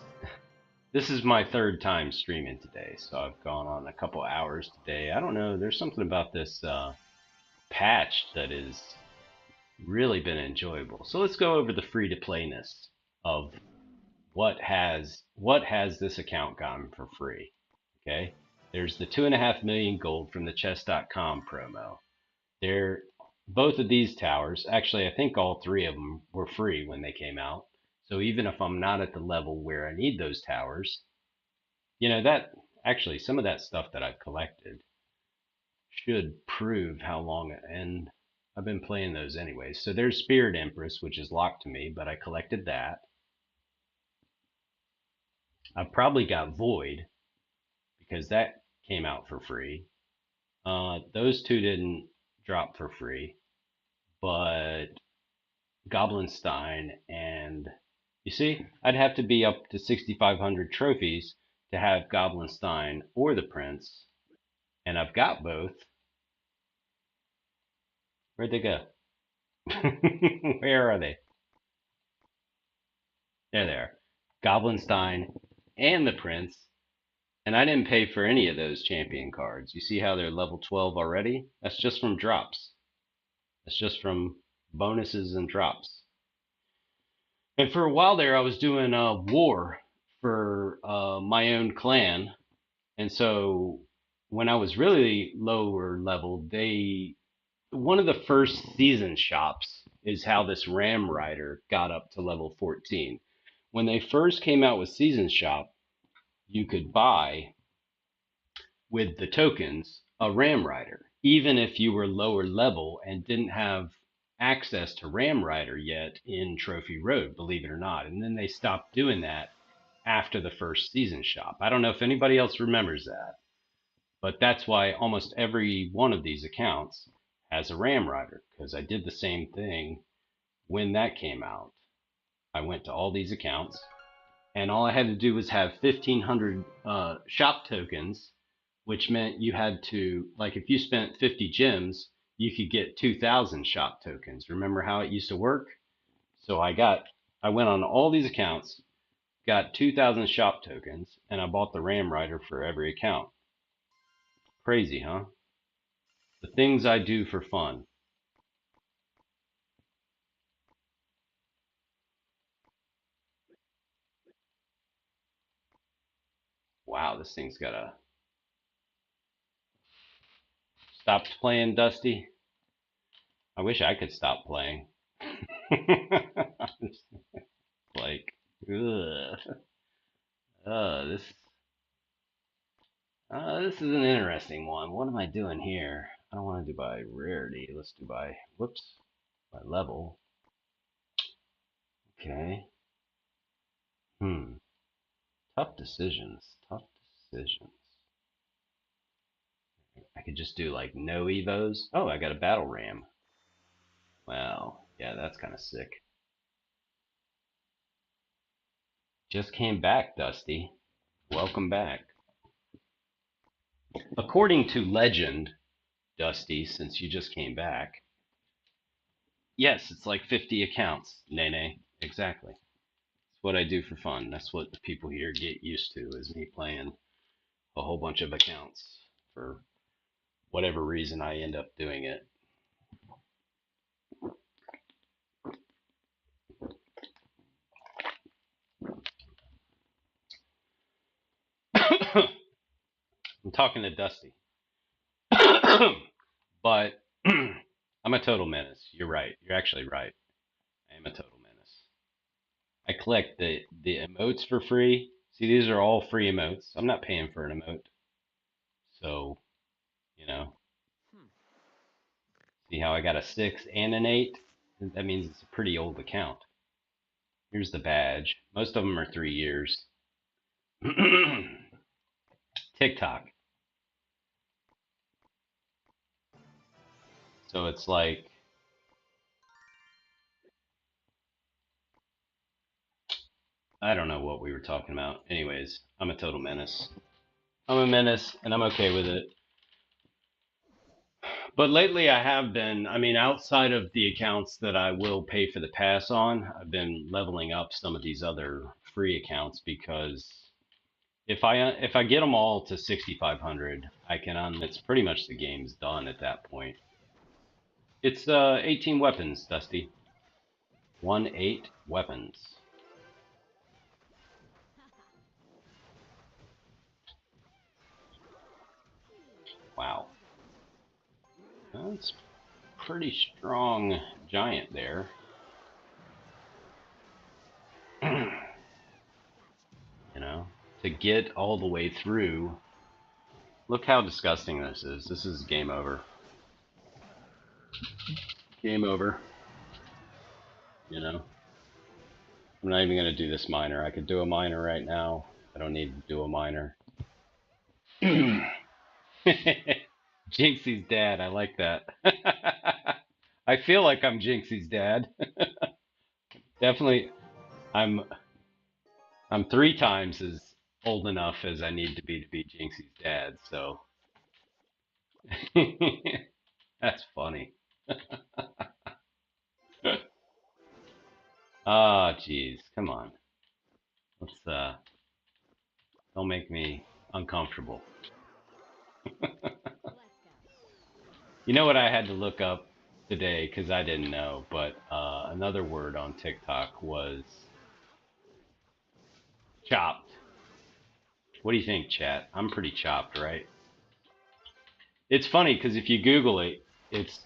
this is my third time streaming today, so I've gone on a couple hours today. I don't know. There's something about this patch that has really been enjoyable. So let's go over the free to playness of what has this account gotten for free. Okay, there's the 2.5 million gold from the chess.com promo. They're both of these towers. Actually, I think all three of them were free when they came out. So even if I'm not at the level where I need those towers, that actually some of that stuff that I've collected should prove how long, and I've been playing those anyways. So there's Spirit Empress, which is locked to me, but I collected that. I've probably got Void because that came out for free. Those two didn't drop for free, but Goblinstein and you see, I'd have to be up to 6,500 trophies to have Goblinstein or the Prince, and I've got both. Where'd they go? Where are they? There they are. Goblinstein and the Prince, and I didn't pay for any of those champion cards. You see how they're level 12 already? That's just from drops. That's just from bonuses and drops. And for a while there, I was doing a war for my own clan. And so when I was really lower level, one of the first season shops is how this Ram Rider got up to level 14. When they first came out with Season Shop, you could buy with the tokens a Ram Rider, even if you were lower level and didn't have access to Ram Rider yet in Trophy Road, believe it or not. And then they stopped doing that after the first season shop. I don't know if anybody else remembers that, but that's why almost every one of these accounts has a Ram Rider, because I did the same thing when that came out. I went to all these accounts, and all I had to do was have 1,500 shop tokens, which meant you had to, like, if you spent 50 gems, you could get 2,000 shop tokens. Remember how it used to work? So I went on all these accounts, got 2,000 shop tokens, and I bought the Ram Rider for every account. Crazy, huh? The things I do for fun. Wow, this thing's gotta stop playing, Dusty. I wish I could stop playing. Like, ugh. This this is an interesting one. What am I doing here? I don't want to do by rarity. Let's do by, whoops, by level. Okay. Hmm. Tough decisions. Tough decisions. I could just do like no evos. Oh, I got a battle ram. Wow. Yeah, that's kind of sick. Just came back, Dusty. Welcome back. According to legend, Dusty, since you just came back, yes, it's like 50 accounts. Nene. Exactly. It's what I do for fun. That's what the people here get used to, is me playing a whole bunch of accounts for whatever reason I end up doing it. I'm talking to Dusty. But I'm a total menace. You're right. You're actually right. I am a total menace. I collect the emotes for free. See, these are all free emotes. I'm not paying for an emote. So, you know, see how I got a 6 and an 8? That means it's a pretty old account. Here's the badge. Most of them are 3 years. TikTok. So it's like, I don't know what we were talking about. Anyways, I'm a total menace. I'm a menace and I'm okay with it. But lately I have been, I mean, outside of the accounts that I will pay for the pass on, I've been leveling up some of these other free accounts because if I get them all to 6,500, I can it's pretty much the game's done at that point. It's 18 weapons, Dusty. 18 weapons. Wow. That's pretty strong giant there. You know, to get all the way through. Look how disgusting this is. This is game over. Game over. You know, I'm not even going to do this miner. I could do a miner right now. I don't need to do a miner. Jinxie's dad. I like that. I feel like I'm Jinxie's dad. Definitely, I'm. I'm 3 times as old enough as I need to be Jinxie's dad. So that's funny. Ah, jeez. Come on. Let's don't make me uncomfortable. You know what I had to look up today because I didn't know, but another word on TikTok was chopped. What do you think, chat? I'm pretty chopped, right? It's funny because if you Google it, it's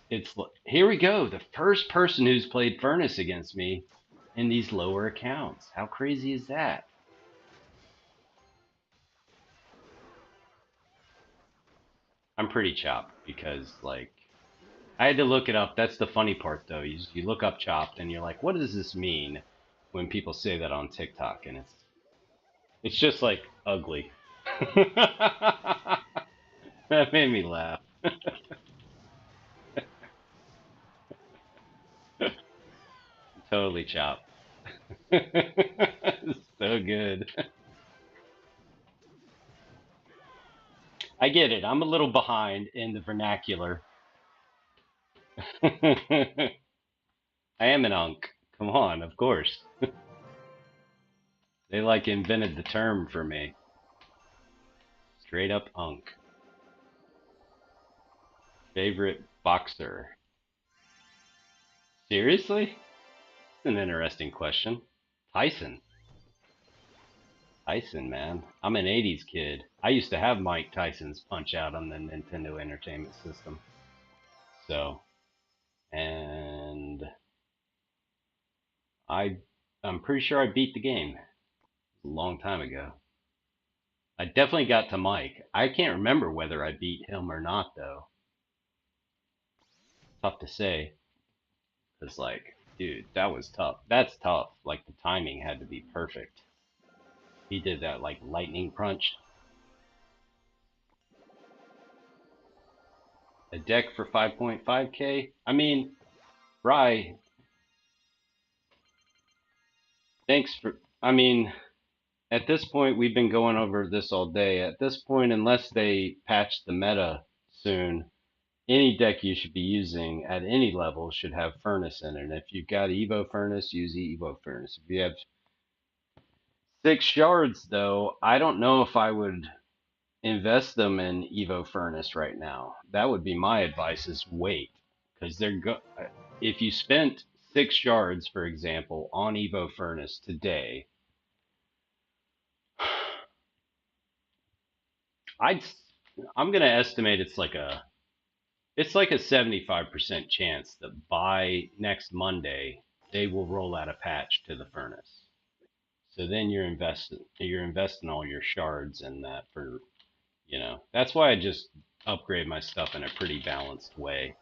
here we go. The first person who's played Furnace against me in these lower accounts. How crazy is that? I'm pretty chopped because like I had to look it up. That's the funny part though. You look up chopped and you're like, what does this mean when people say that on TikTok? And it's just like ugly. That made me laugh. Totally chopped. So good. I get it. I'm a little behind in the vernacular. I am an unk. Come on, of course. They like invented the term for me. Straight up unk. Favorite boxer? Seriously? It's an interesting question. Tyson. Tyson, man. I'm an 80s kid. I used to have Mike Tyson's Punch Out on the Nintendo Entertainment System. So, and I I'm pretty sure I beat the game a long time ago. I definitely got to Mike. I can't remember whether I beat him or not though. Tough to say. Cause like, dude, that was tough. That's tough. Like the timing had to be perfect. He did that like lightning punch. A deck for 5.5k. I mean, Rye, thanks for. I mean, at this point, we've been going over this all day. At this point, unless they patch the meta soon, any deck you should be using at any level should have Furnace in it. And if you've got Evo Furnace, use Evo Furnace. If you have 6 shards, though, I don't know if I would invest them in Evo Furnace right now. That would be my advice: is wait, because if you spent 6 shards, for example, on Evo Furnace today, I'd I'm gonna estimate it's like a 75% chance that by next Monday they will roll out a patch to the furnace. So then you're investing all your shards in that for that's why I just upgrade my stuff in a pretty balanced way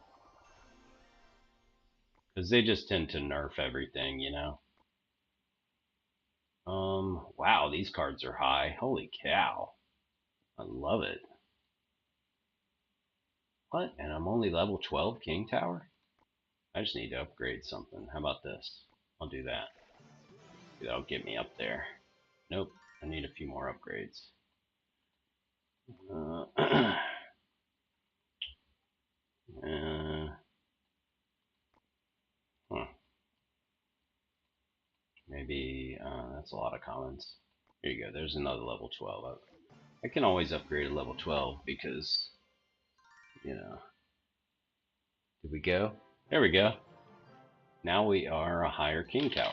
because they just tend to nerf everything. Wow, these cards are high. Holy cow. I love it. What? And I'm only level 12 King Tower? I just need to upgrade something. How about this? I'll do that. That'll get me up there. Nope. I need a few more upgrades. Uh, huh. Maybe maybe that's a lot of commons. Here you go. There's another level 12. I can always upgrade to level 12 because, you know. Did we go? There we go. Now we are a higher king tower.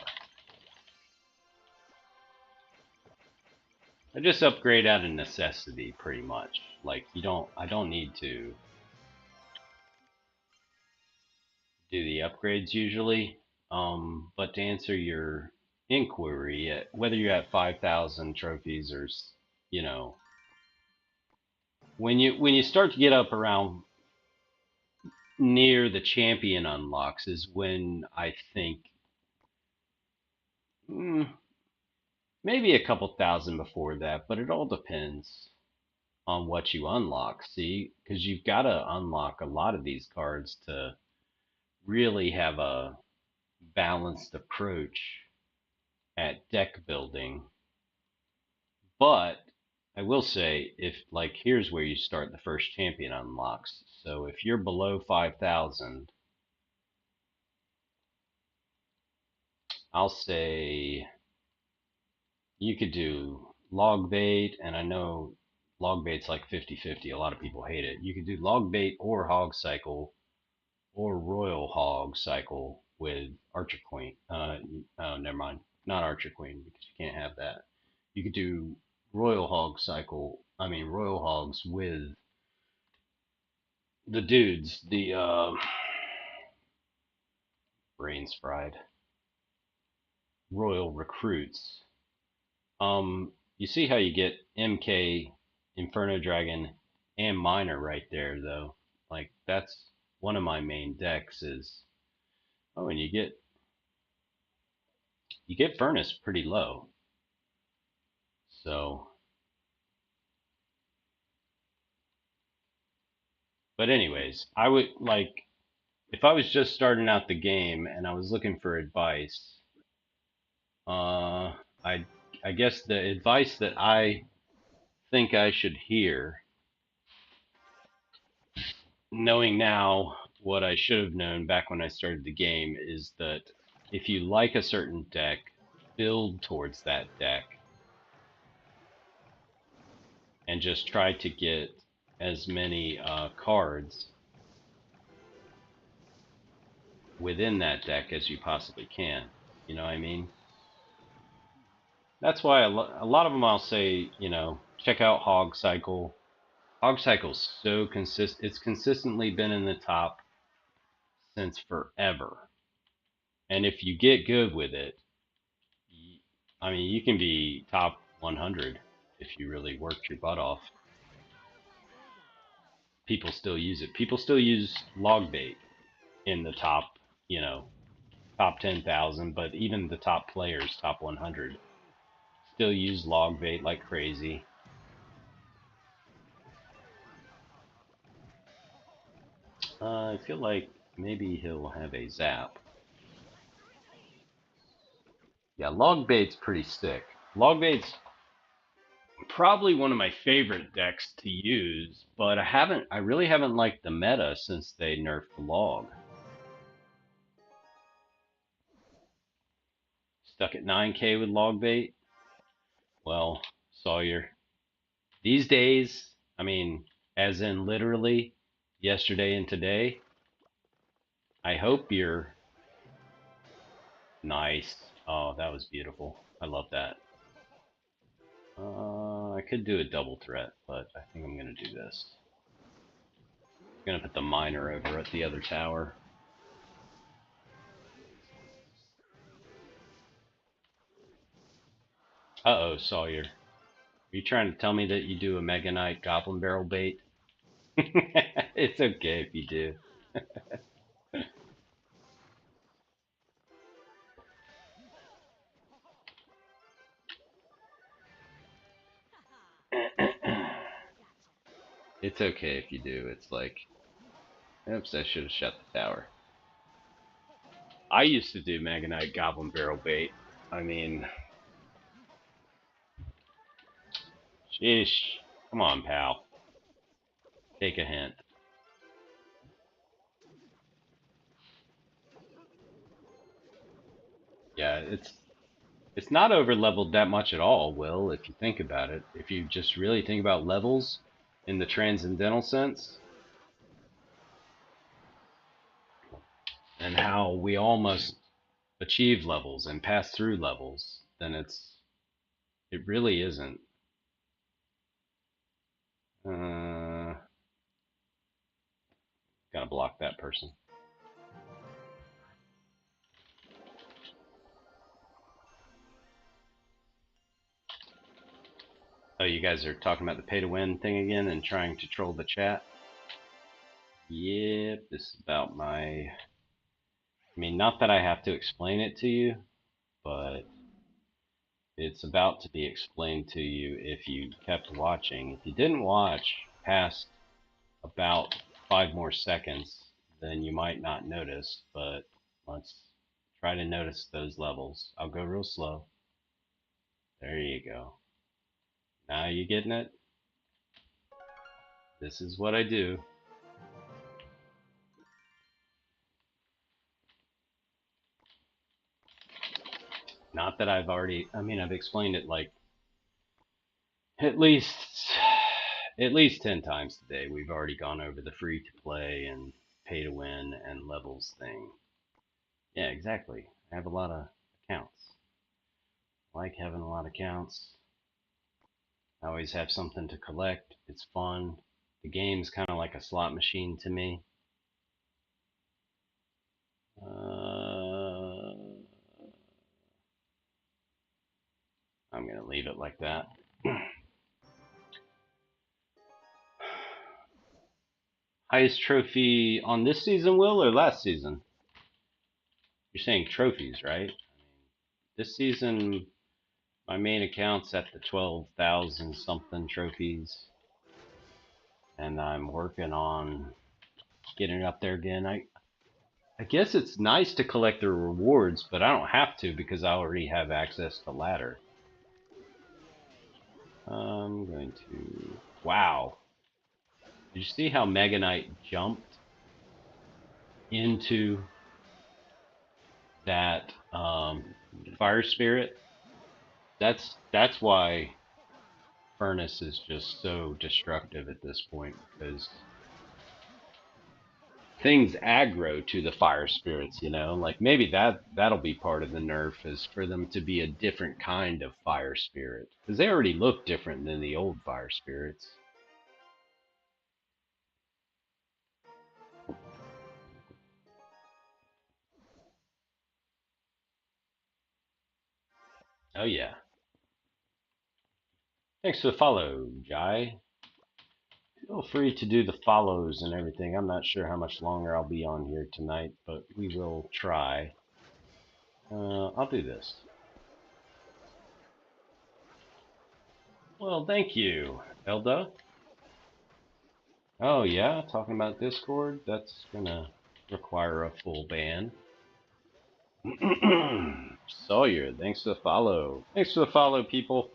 I just upgrade out of necessity, pretty much. Like I don't need to do the upgrades usually. But to answer your inquiry, whether you're at 5,000 trophies or, you know, when you start to get up around near the champion unlocks is when I think mm, maybe a couple thousand before that, but it all depends on what you unlock. See, because you've got to unlock a lot of these cards to really have a balanced approach at deck building. But I will say, if like here's where you start the first champion unlocks. So if you're below 5,000, I'll say you could do log bait, and I know log bait's like 50-50. A lot of people hate it. You could do log bait or hog cycle or royal hog cycle with archer queen. Oh, never mind, not archer queen because you can't have that. You could do royal hog cycle. I mean royal hogs with the dudes. The brains fried. Royal recruits. You see how you get MK, Inferno Dragon, and Miner right there, though. Like that's one of my main decks. Is oh, and you get Furnace pretty low. So, but anyways, I would like if I was just starting out the game and I was looking for advice. I I guess the advice that I think I should hear, knowing now what I should have known back when I started the game, is that if you like a certain deck, build towards that deck and just try to get as many cards within that deck as you possibly can. You know what I mean? That's why a lot of them I'll say, you know, check out Hog Cycle. Hog Cycle's so consistent. It's consistently been in the top since forever. And if you get good with it, I mean, you can be top 100 if you really worked your butt off. People still use it. People still use log bait in the top, you know, top 10,000, but even the top players, top 100, still use log bait like crazy. I feel like maybe he'll have a zap. Yeah, log bait's pretty sick. Log bait's probably one of my favorite decks to use, but I really haven't liked the meta since they nerfed the log. Stuck at 9K with log bait? Well, Sawyer, these days, I mean, as in literally yesterday and today, I hope you're nice. Oh, that was beautiful. I love that. I could do a double threat, but I think I'm going to do this. I'm going to put the miner over at the other tower. Uh-oh, Sawyer. Are you trying to tell me that you do a Mega Knight Goblin Barrel bait? It's okay if you do. It's okay if you do. It's like, oops, I should have shut the tower. I used to do Mega Knight Goblin Barrel bait. I mean, sheesh. Come on, pal. Take a hint. Yeah, It's not over leveled that much at all, Will, if you think about it. If you just really think about levels in the transcendental sense and how we almost achieve levels and pass through levels, then it really isn't. Uh, Gotta block that person. Oh, you guys are talking about the pay to win thing again and trying to troll the chat? Yep, this is about my. I mean, not that I have to explain it to you, but it's about to be explained to you if you kept watching. If you didn't watch past about 5 more seconds, then you might not notice, but let's try to notice those levels. I'll go real slow. There you go. Now you getting it? This is what I do. Not that I've already, I mean, I've explained it like at least at least 10 times today. We've already gone over the free to play and pay to win and levels thing. Yeah, exactly. I have a lot of accounts. I like having a lot of accounts. I always have something to collect. It's fun. The game's kind of like a slot machine to me. I'm going to leave it like that. Highest trophy on this season, Will, or last season? You're saying trophies, right? This season, my main account's at the 12,000 something trophies, and I'm working on getting it up there again. I guess it's nice to collect the rewards, but I don't have to because I already have access to ladder. I'm going to. Wow. Did you see how Mega Knight jumped into that fire spirit? That's why Furnace is just so destructive at this point, because things aggro to the fire spirits, you know? Like maybe that'll be part of the nerf, is for them to be a different kind of fire spirit, because they already look different than the old fire spirits. Oh yeah. Thanks for the follow, Jai. Feel free to do the follows and everything. I'm not sure how much longer I'll be on here tonight, but we will try. I'll do this. Well, thank you, Elda. Oh yeah, talking about Discord, that's gonna require a full ban. Sawyer, thanks for the follow. Thanks for the follow, people.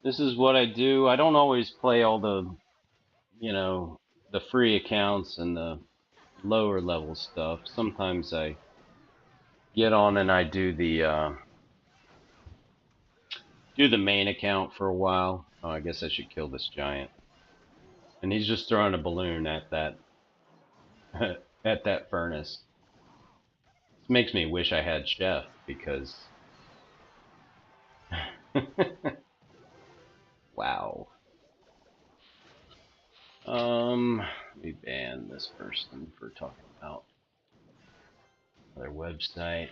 This is what I do. I don't always play all the, the free accounts and the lower level stuff. Sometimes I get on and I do the main account for a while. Oh, I guess I should kill this giant. And he's just throwing a balloon at that at that furnace. This makes me wish I had Chef because wow. Let me ban this person for talking about their website.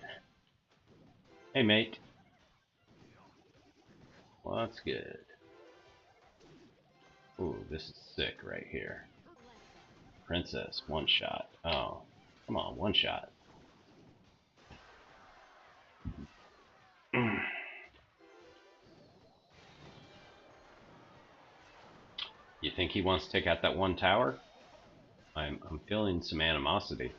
Hey mate. Well, that's good. Ooh, this is sick right here. Princess, one shot. Oh, come on, one shot. You think he wants to take out that one tower? I'm feeling some animosity.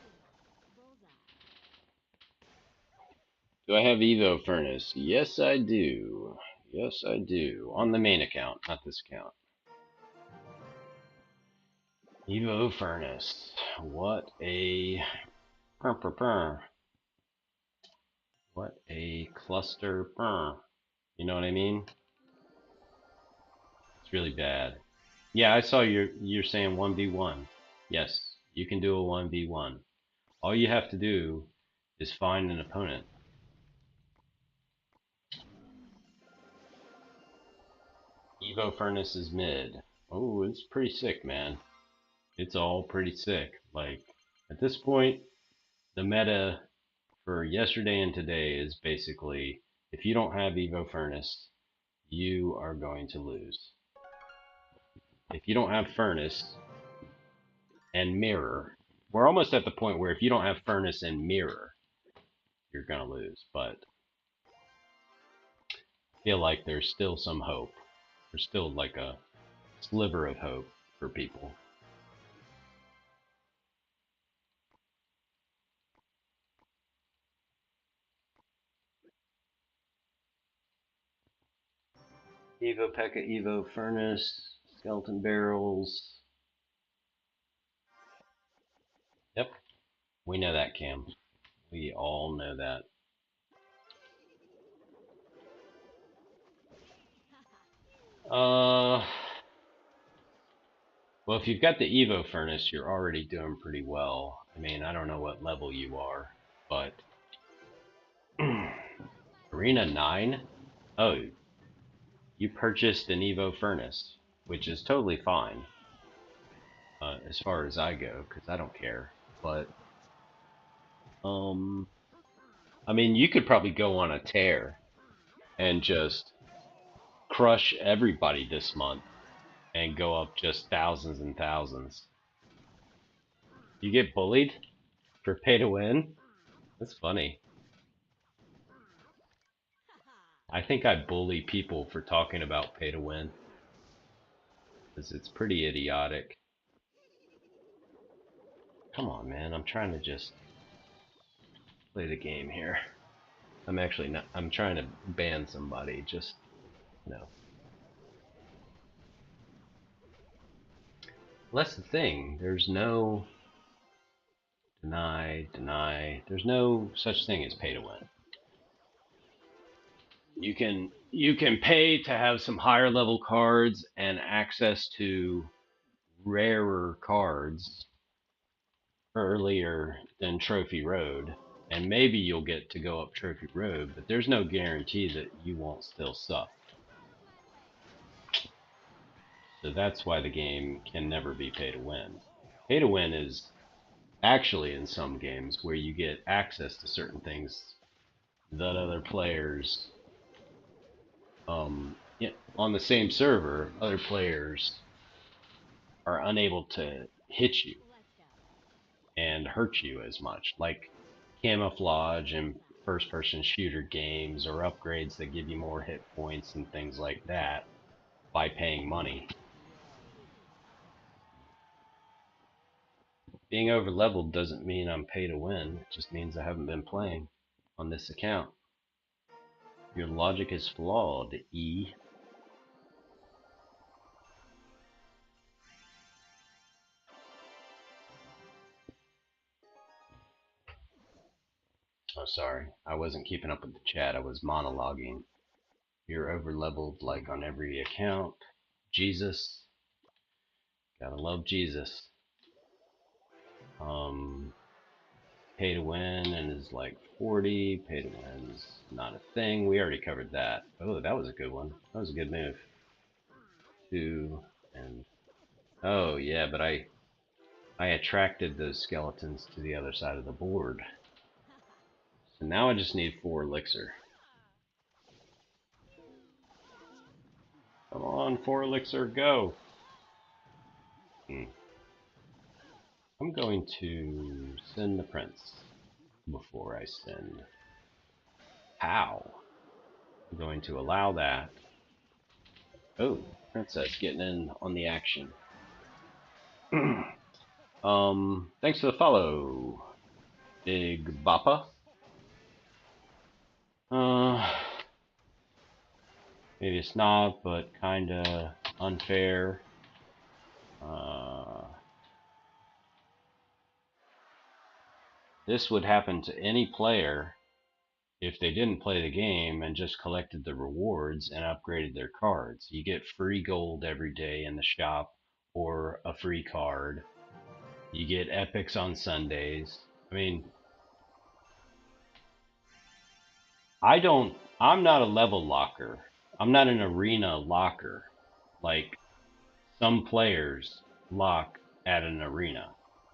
Do I have Evo Furnace? Yes, I do. Yes, I do. On the main account, not this account. Evo Furnace. What a... What a cluster. You know what I mean? It's really bad. Yeah, I saw you're saying 1v1. Yes, you can do a 1v1. All you have to do is find an opponent. Evo Furnace is mid. Oh, it's pretty sick, man. It's all pretty sick. Like, at this point, the meta for yesterday and today is basically if you don't have Evo Furnace, you are going to lose. If you don't have Furnace and Mirror, we're almost at the point where if you don't have Furnace and Mirror, you're going to lose. But I feel like there's still some hope. There's still like a sliver of hope for people. Evo P.E.K.K.A, Evo Furnace, Skeleton Barrels. Yep, we know that, Cam. We all know that. Well, if you've got the Evo Furnace, you're already doing pretty well. I mean, I don't know what level you are, but Arena 9? Oh, you purchased an Evo Furnace, which is totally fine, as far as I go, because I don't care. But, I mean, you could probably go on a tear and just crush everybody this month and go up just thousands and thousands. You get bullied for pay to win? That's funny. I think I bully people for talking about pay to win because it's pretty idiotic. Come on, man. I'm trying to just play the game here. I'm actually not. I'm trying to ban somebody. Just, no. Well, that's the thing. There's no deny. There's no such thing as pay to win. You can pay to have some higher level cards and access to rarer cards earlier than Trophy Road, and maybe you'll get to go up Trophy Road, but there's no guarantee that you won't still suck. So that's why the game can never be pay to win. Pay to win is actually in some games where you get access to certain things that other players, on the same server, other players are unable to hit you and hurt you as much, like camouflage and first person shooter games or upgrades that give you more hit points and things like that by paying money. Being over leveled doesn't mean I'm pay to win, it just means I haven't been playing on this account. Your logic is flawed, E. Oh, sorry. I wasn't keeping up with the chat. I was monologuing. You're over leveled like on every account. Jesus. Gotta love Jesus. Pay to win and is like 40. Pay to win is not a thing. We already covered that. Oh, that was a good one. That was a good move. 2 and oh yeah, but I attracted those skeletons to the other side of the board. So now I just need 4 elixir. Come on, 4 elixir, go! I'm going to send the prince before I send. How? I'm going to allow that. Oh, princess getting in on the action. Thanks for the follow, Big Bappa. Maybe it's not, but kinda unfair. This would happen to any player if they didn't play the game and just collected the rewards and upgraded their cards. You get free gold every day in the shop or a free card. You get epics on Sundays. I mean, I'm not a level locker. I'm not an arena locker like some players lock at an arena.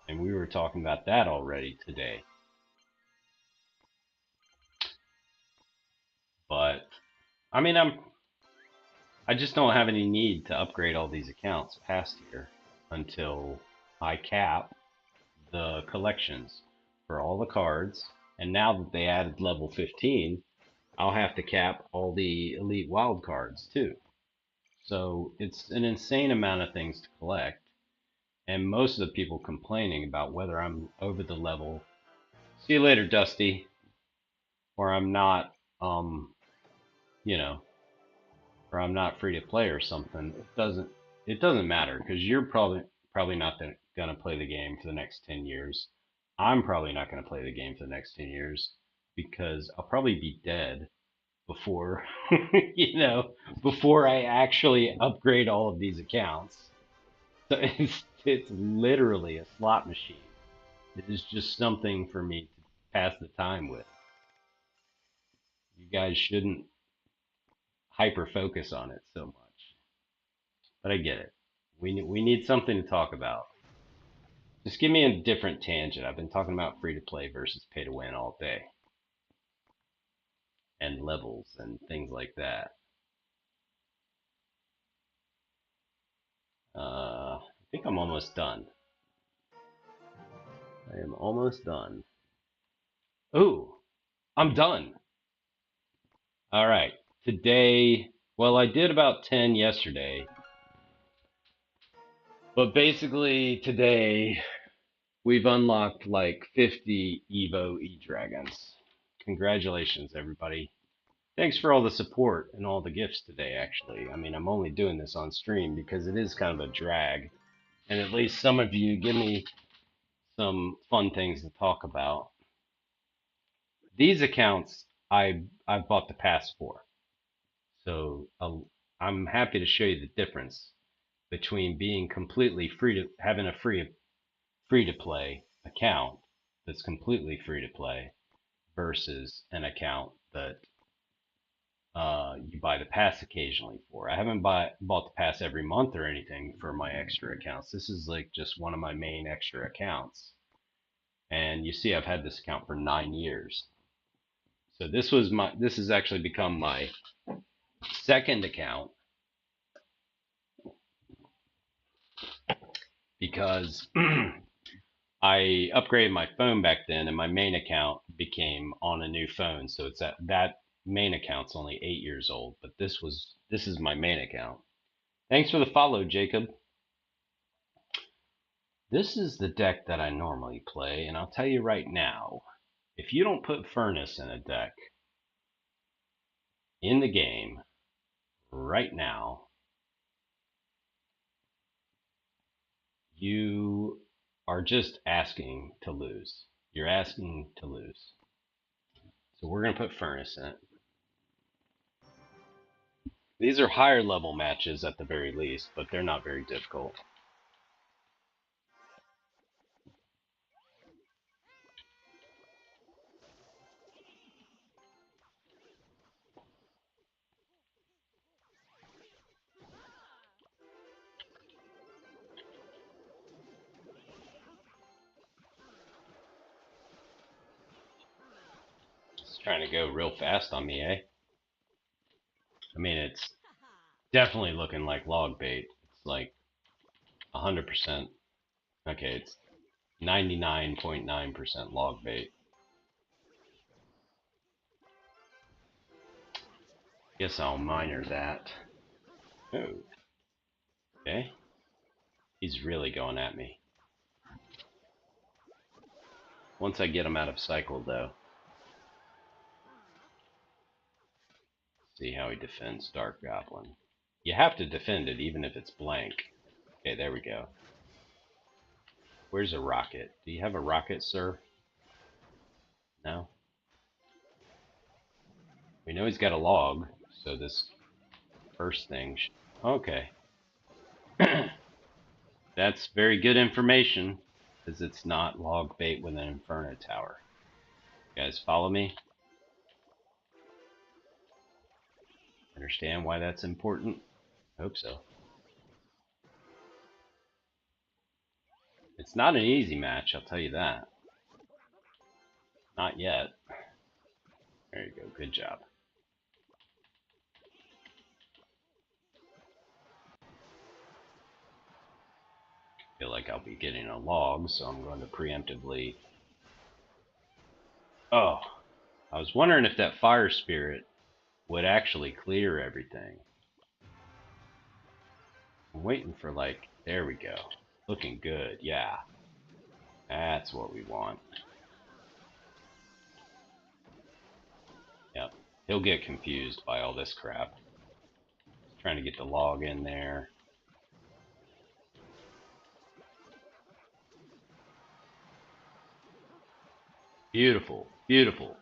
And we were talking about that already today. But I mean, I just don't have any need to upgrade all these accounts past here until I cap the collections for all the cards. And now that they added level 15, I'll have to cap all the elite wild cards too. So it's an insane amount of things to collect. And most of the people complaining about whether I'm over the level, see you later, Dusty, or I'm not, you know, or I'm not free to play or something. It doesn't matter because you're probably not gonna play the game for the next 10 years. I'm probably not gonna play the game for the next 10 years because I'll probably be dead before before I actually upgrade all of these accounts. So it's literally a slot machine. It is just something for me to pass the time with. You guys shouldn't hyper focus on it so much. But I get it. We need something to talk about. Just give me a different tangent. I've been talking about free to play versus pay to win all day, and levels and things like that. I think I'm almost done. I am almost done. Ooh, I'm done. All right. Today, well, I did about 10 yesterday, but basically today we've unlocked like 50 Evo E-Dragons. Congratulations, everybody. Thanks for all the support and all the gifts today, actually. I mean, I'm only doing this on stream because it is kind of a drag. And at least some of you give me some fun things to talk about. These accounts I've bought the pass for. So I'm happy to show you the difference between being completely free to having a free to play account that's completely free to play versus an account that you buy the pass occasionally for. I haven't bought the pass every month or anything for my extra accounts. This is like just one of my main extra accounts. And you see I've had this account for 9 years. So this has actually become my second account because I upgraded my phone back then and my main account became on a new phone. So it's that main account's only 8 years old, but this is my main account. Thanks for the follow, Jacob. This is the deck that I normally play, and I'll tell you right now, if you don't put Furnace in a deck in the game right now, you are just asking to lose. You're asking to lose. So we're going to put Furnace in it. These are higher level matches at the very least, but they're not very difficult. It's trying to go real fast on me, eh? I mean, it's definitely looking like log bait. It's like 100%. Okay, it's 99.9% log bait. Guess I'll minor that. Oh, okay. He's really going at me. Once I get him out of cycle, though. See how he defends Dark Goblin. You have to defend it even if it's blank. Okay, there we go. Where's a rocket? Do you have a rocket, sir? No? We know he's got a log, so this first thing. Okay. That's very good information, because it's not log bait with an Inferno Tower. You guys follow me? Understand why that's important? Hope so. It's not an easy match, I'll tell you that. Not yet. There you go, good job. Feel like I'll be getting a log, so I'm going to preemptively... Oh, I was wondering if that fire spirit would actually clear everything. I'm waiting for like, there we go. Looking good, yeah. That's what we want. Yep, he'll get confused by all this crap. Trying to get the log in there. Beautiful, beautiful.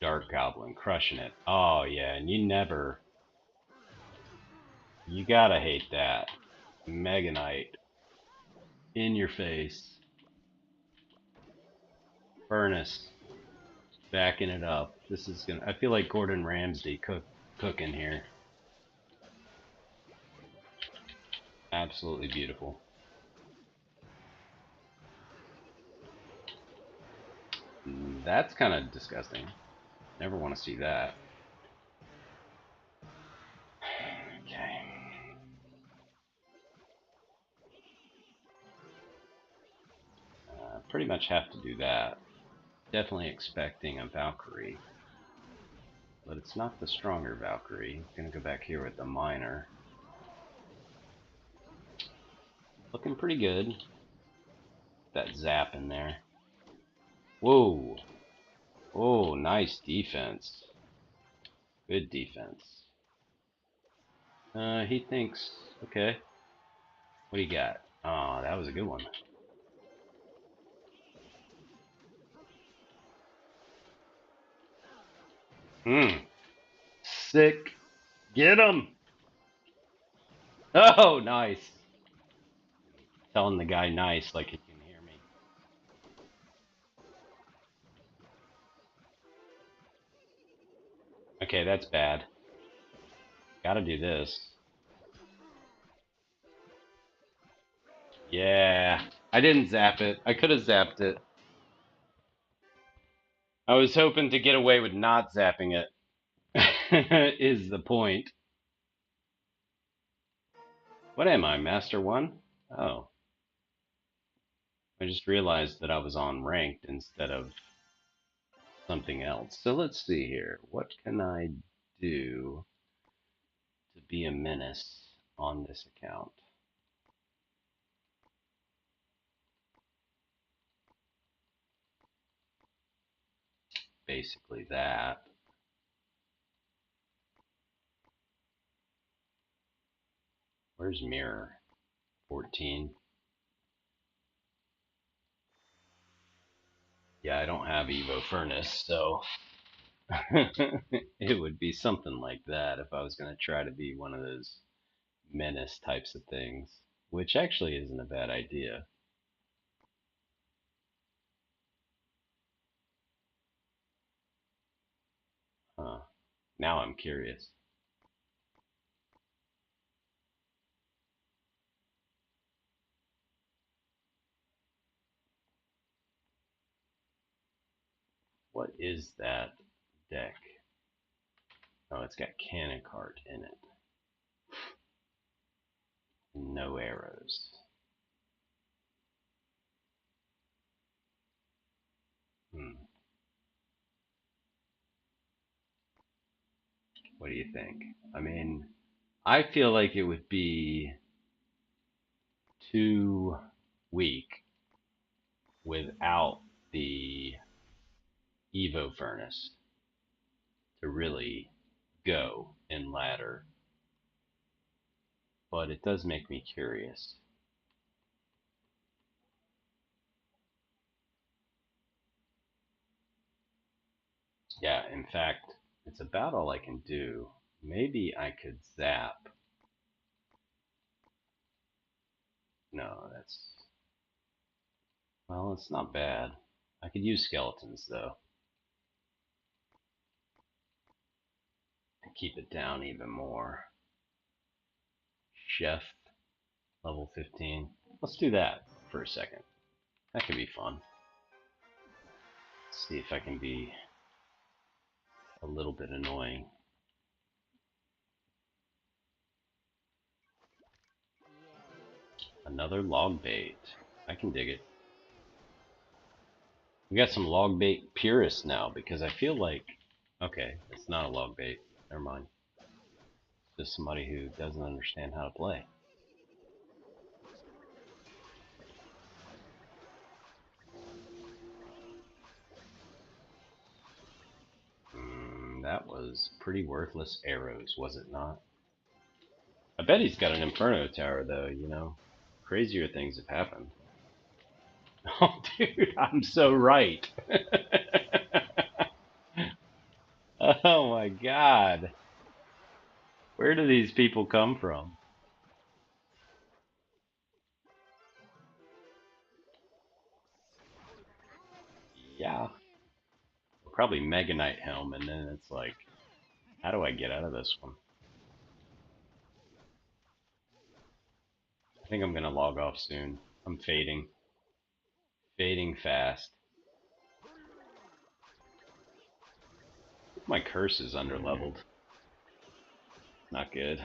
Dark Goblin crushing it. Oh yeah, and you gotta hate that. Mega Knight in your face. Furnace backing it up. This is gonna. I feel like Gordon Ramsay cooking here. Absolutely beautiful. That's kind of disgusting. Never want to see that. Okay. Pretty much have to do that. Definitely expecting a Valkyrie. But it's not the stronger Valkyrie. Gonna go back here with the Miner. Looking pretty good. That zap in there. Whoa. Oh, nice defense. Good defense. He thinks, okay. What do you got? Oh, that was a good one. Sick. Get him. Oh, nice. Telling the guy nice like he can hear me. Okay, that's bad. Gotta do this. Yeah. I didn't zap it. I could have zapped it. I was hoping to get away with not zapping it. Is the point. What am I, Master 1? Oh. I just realized that I was on ranked instead of something else. So let's see here. What can I do to be a menace on this account? Basically that. Where's Mirror? 14. Yeah, I don't have Evo Furnace, so it would be something like that if I was going to try to be one of those menace types of things, which actually isn't a bad idea. Huh. Now I'm curious. What is that deck? Oh, it's got Cannon Cart in it. No arrows. Hmm. What do you think? I mean, I feel like it would be too weak without the Evo Furnace to really go in ladder. But it does make me curious. Yeah, in fact, It's about all I can do. Maybe I could zap. No, that's... Well, it's not bad. I could use skeletons, though. And keep it down even more. Chef, level 15. Let's do that for a second. That could be fun. Let's see if I can be a little bit annoying. Another log bait. I can dig it. We got some log bait purists now because I feel like... Okay, it's not a log bait. Never mind. It's just somebody who doesn't understand how to play. That was pretty worthless arrows, was it not? I bet he's got an Inferno Tower, though, you know. Crazier things have happened. Oh, dude, I'm so right. Oh my god. Where do these people come from? Yeah. Probably Mega Knight Helm, and then it's like, how do I get out of this one? I think I'm gonna log off soon. I'm fading. Fading fast. My curse is underleveled. Not good.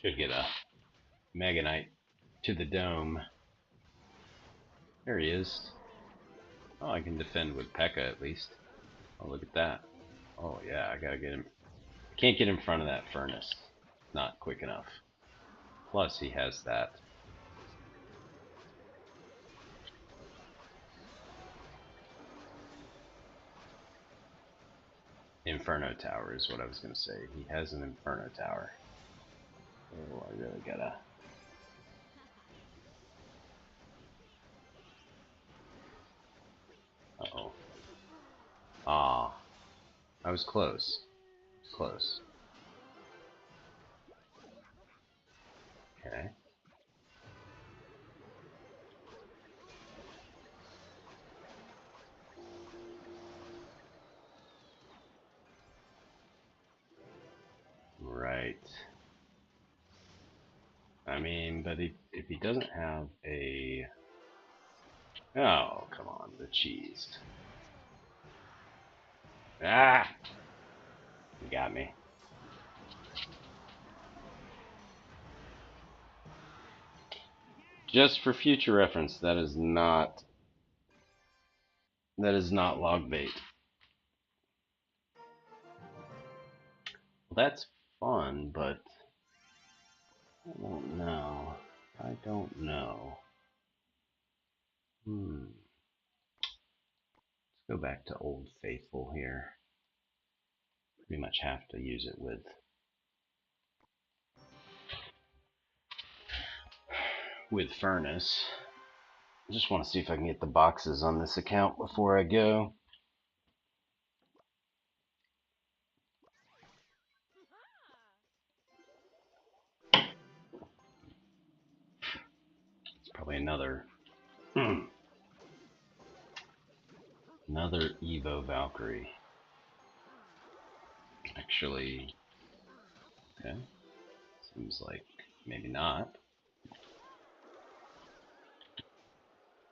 Should get a Mega Knight to the dome. There he is. Oh, I can defend with P.E.K.K.A. at least. Oh, look at that. Oh yeah, I gotta get him. I can't get in front of that furnace. Not quick enough. Plus, he has that. Inferno Tower is what I was gonna say. He has an Inferno Tower. Oh, I really gotta... Uh-oh. Ah, I was close. Close. Okay. Right. I mean, but if he doesn't have a... Oh, come on, the cheese. Ah! You got me. Just for future reference, that is not log bait. Well, that's fun, but I don't know. I don't know. Let's go back to Old Faithful here. Pretty much have to use it with Furnace. I just want to see if I can get the boxes on this account before I go. It's probably another another Evo Valkyrie. Actually, okay. Seems like maybe not.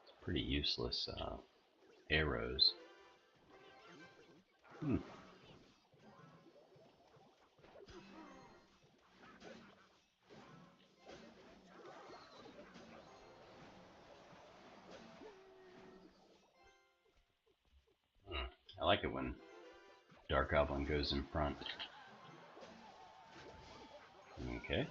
It's pretty useless arrows. I like it when Dark Goblin goes in front. Okay.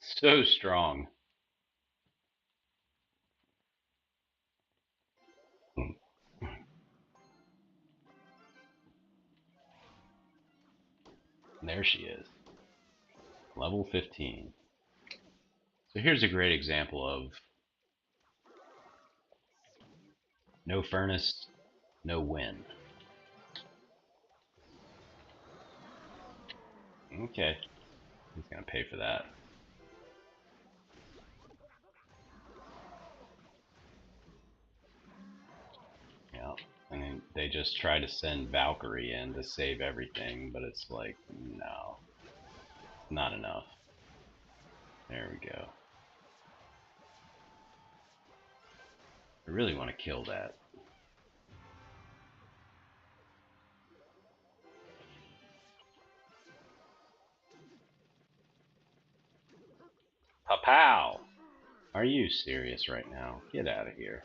So strong. There she is. Level 15. So here's a great example of no furnace, no win. Okay. He's gonna pay for that. Yeah. And then they just try to send Valkyrie in to save everything, but it's like, no, not enough. There we go. I really want to kill that. Pow! Are you serious right now? Get out of here.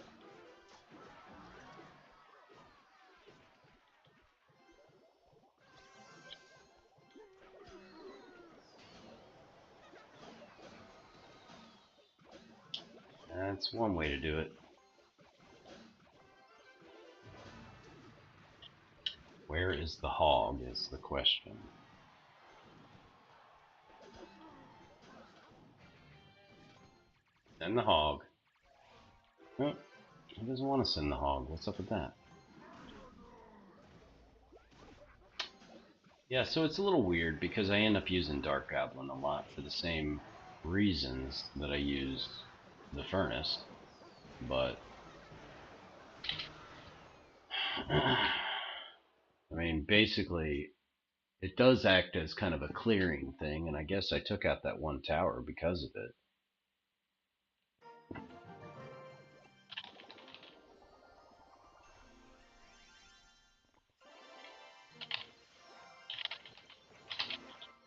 That's one way to do it. Where is the hog is the question. Send the hog. Oh, he doesn't want to send the hog. What's up with that? Yeah, so it's a little weird because I end up using Dark Goblin a lot for the same reasons that I use the furnace, but I mean, basically, it does act as kind of a clearing thing, and I guess I took out that one tower because of it.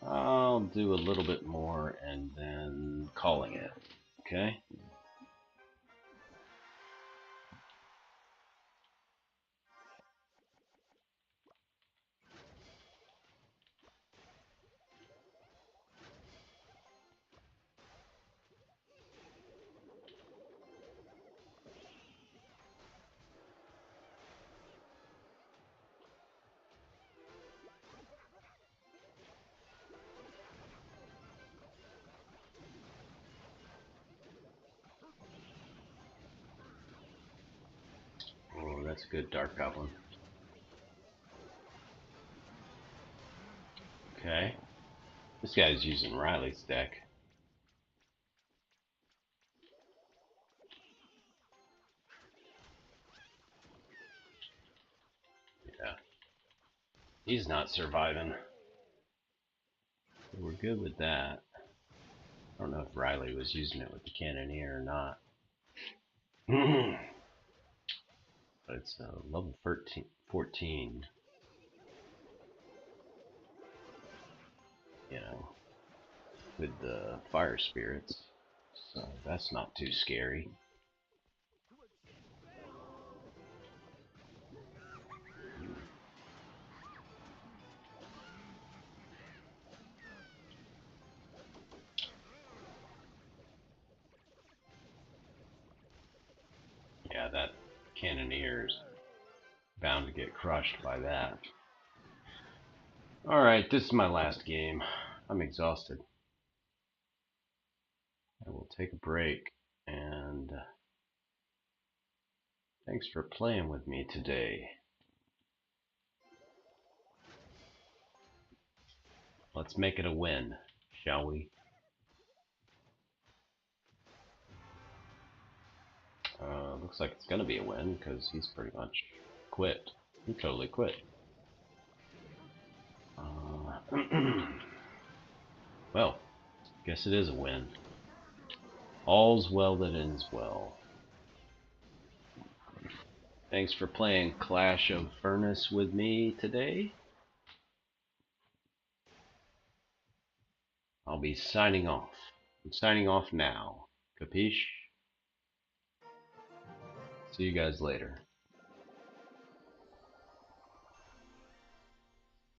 I'll do a little bit more and then calling it. Okay? Oh, that's good, Dark Goblin. Okay. This guy's using Riley's deck. Yeah. He's not surviving. We're good with that. I don't know if Riley was using it with the Cannoneer or not. But it's level 14, you know, with the fire spirits. So that's not too scary. Yeah, that Cannoneer's bound to get crushed by that. Alright, this is my last game. I'm exhausted. I will take a break, and thanks for playing with me today. Let's make it a win, shall we? Looks like it's gonna be a win, because he's pretty much quit. He totally quit. Well, guess it is a win. All's well that ends well. Thanks for playing Clash of Furnace with me today. I'll be signing off. I'm signing off now. Capiche? See you guys later.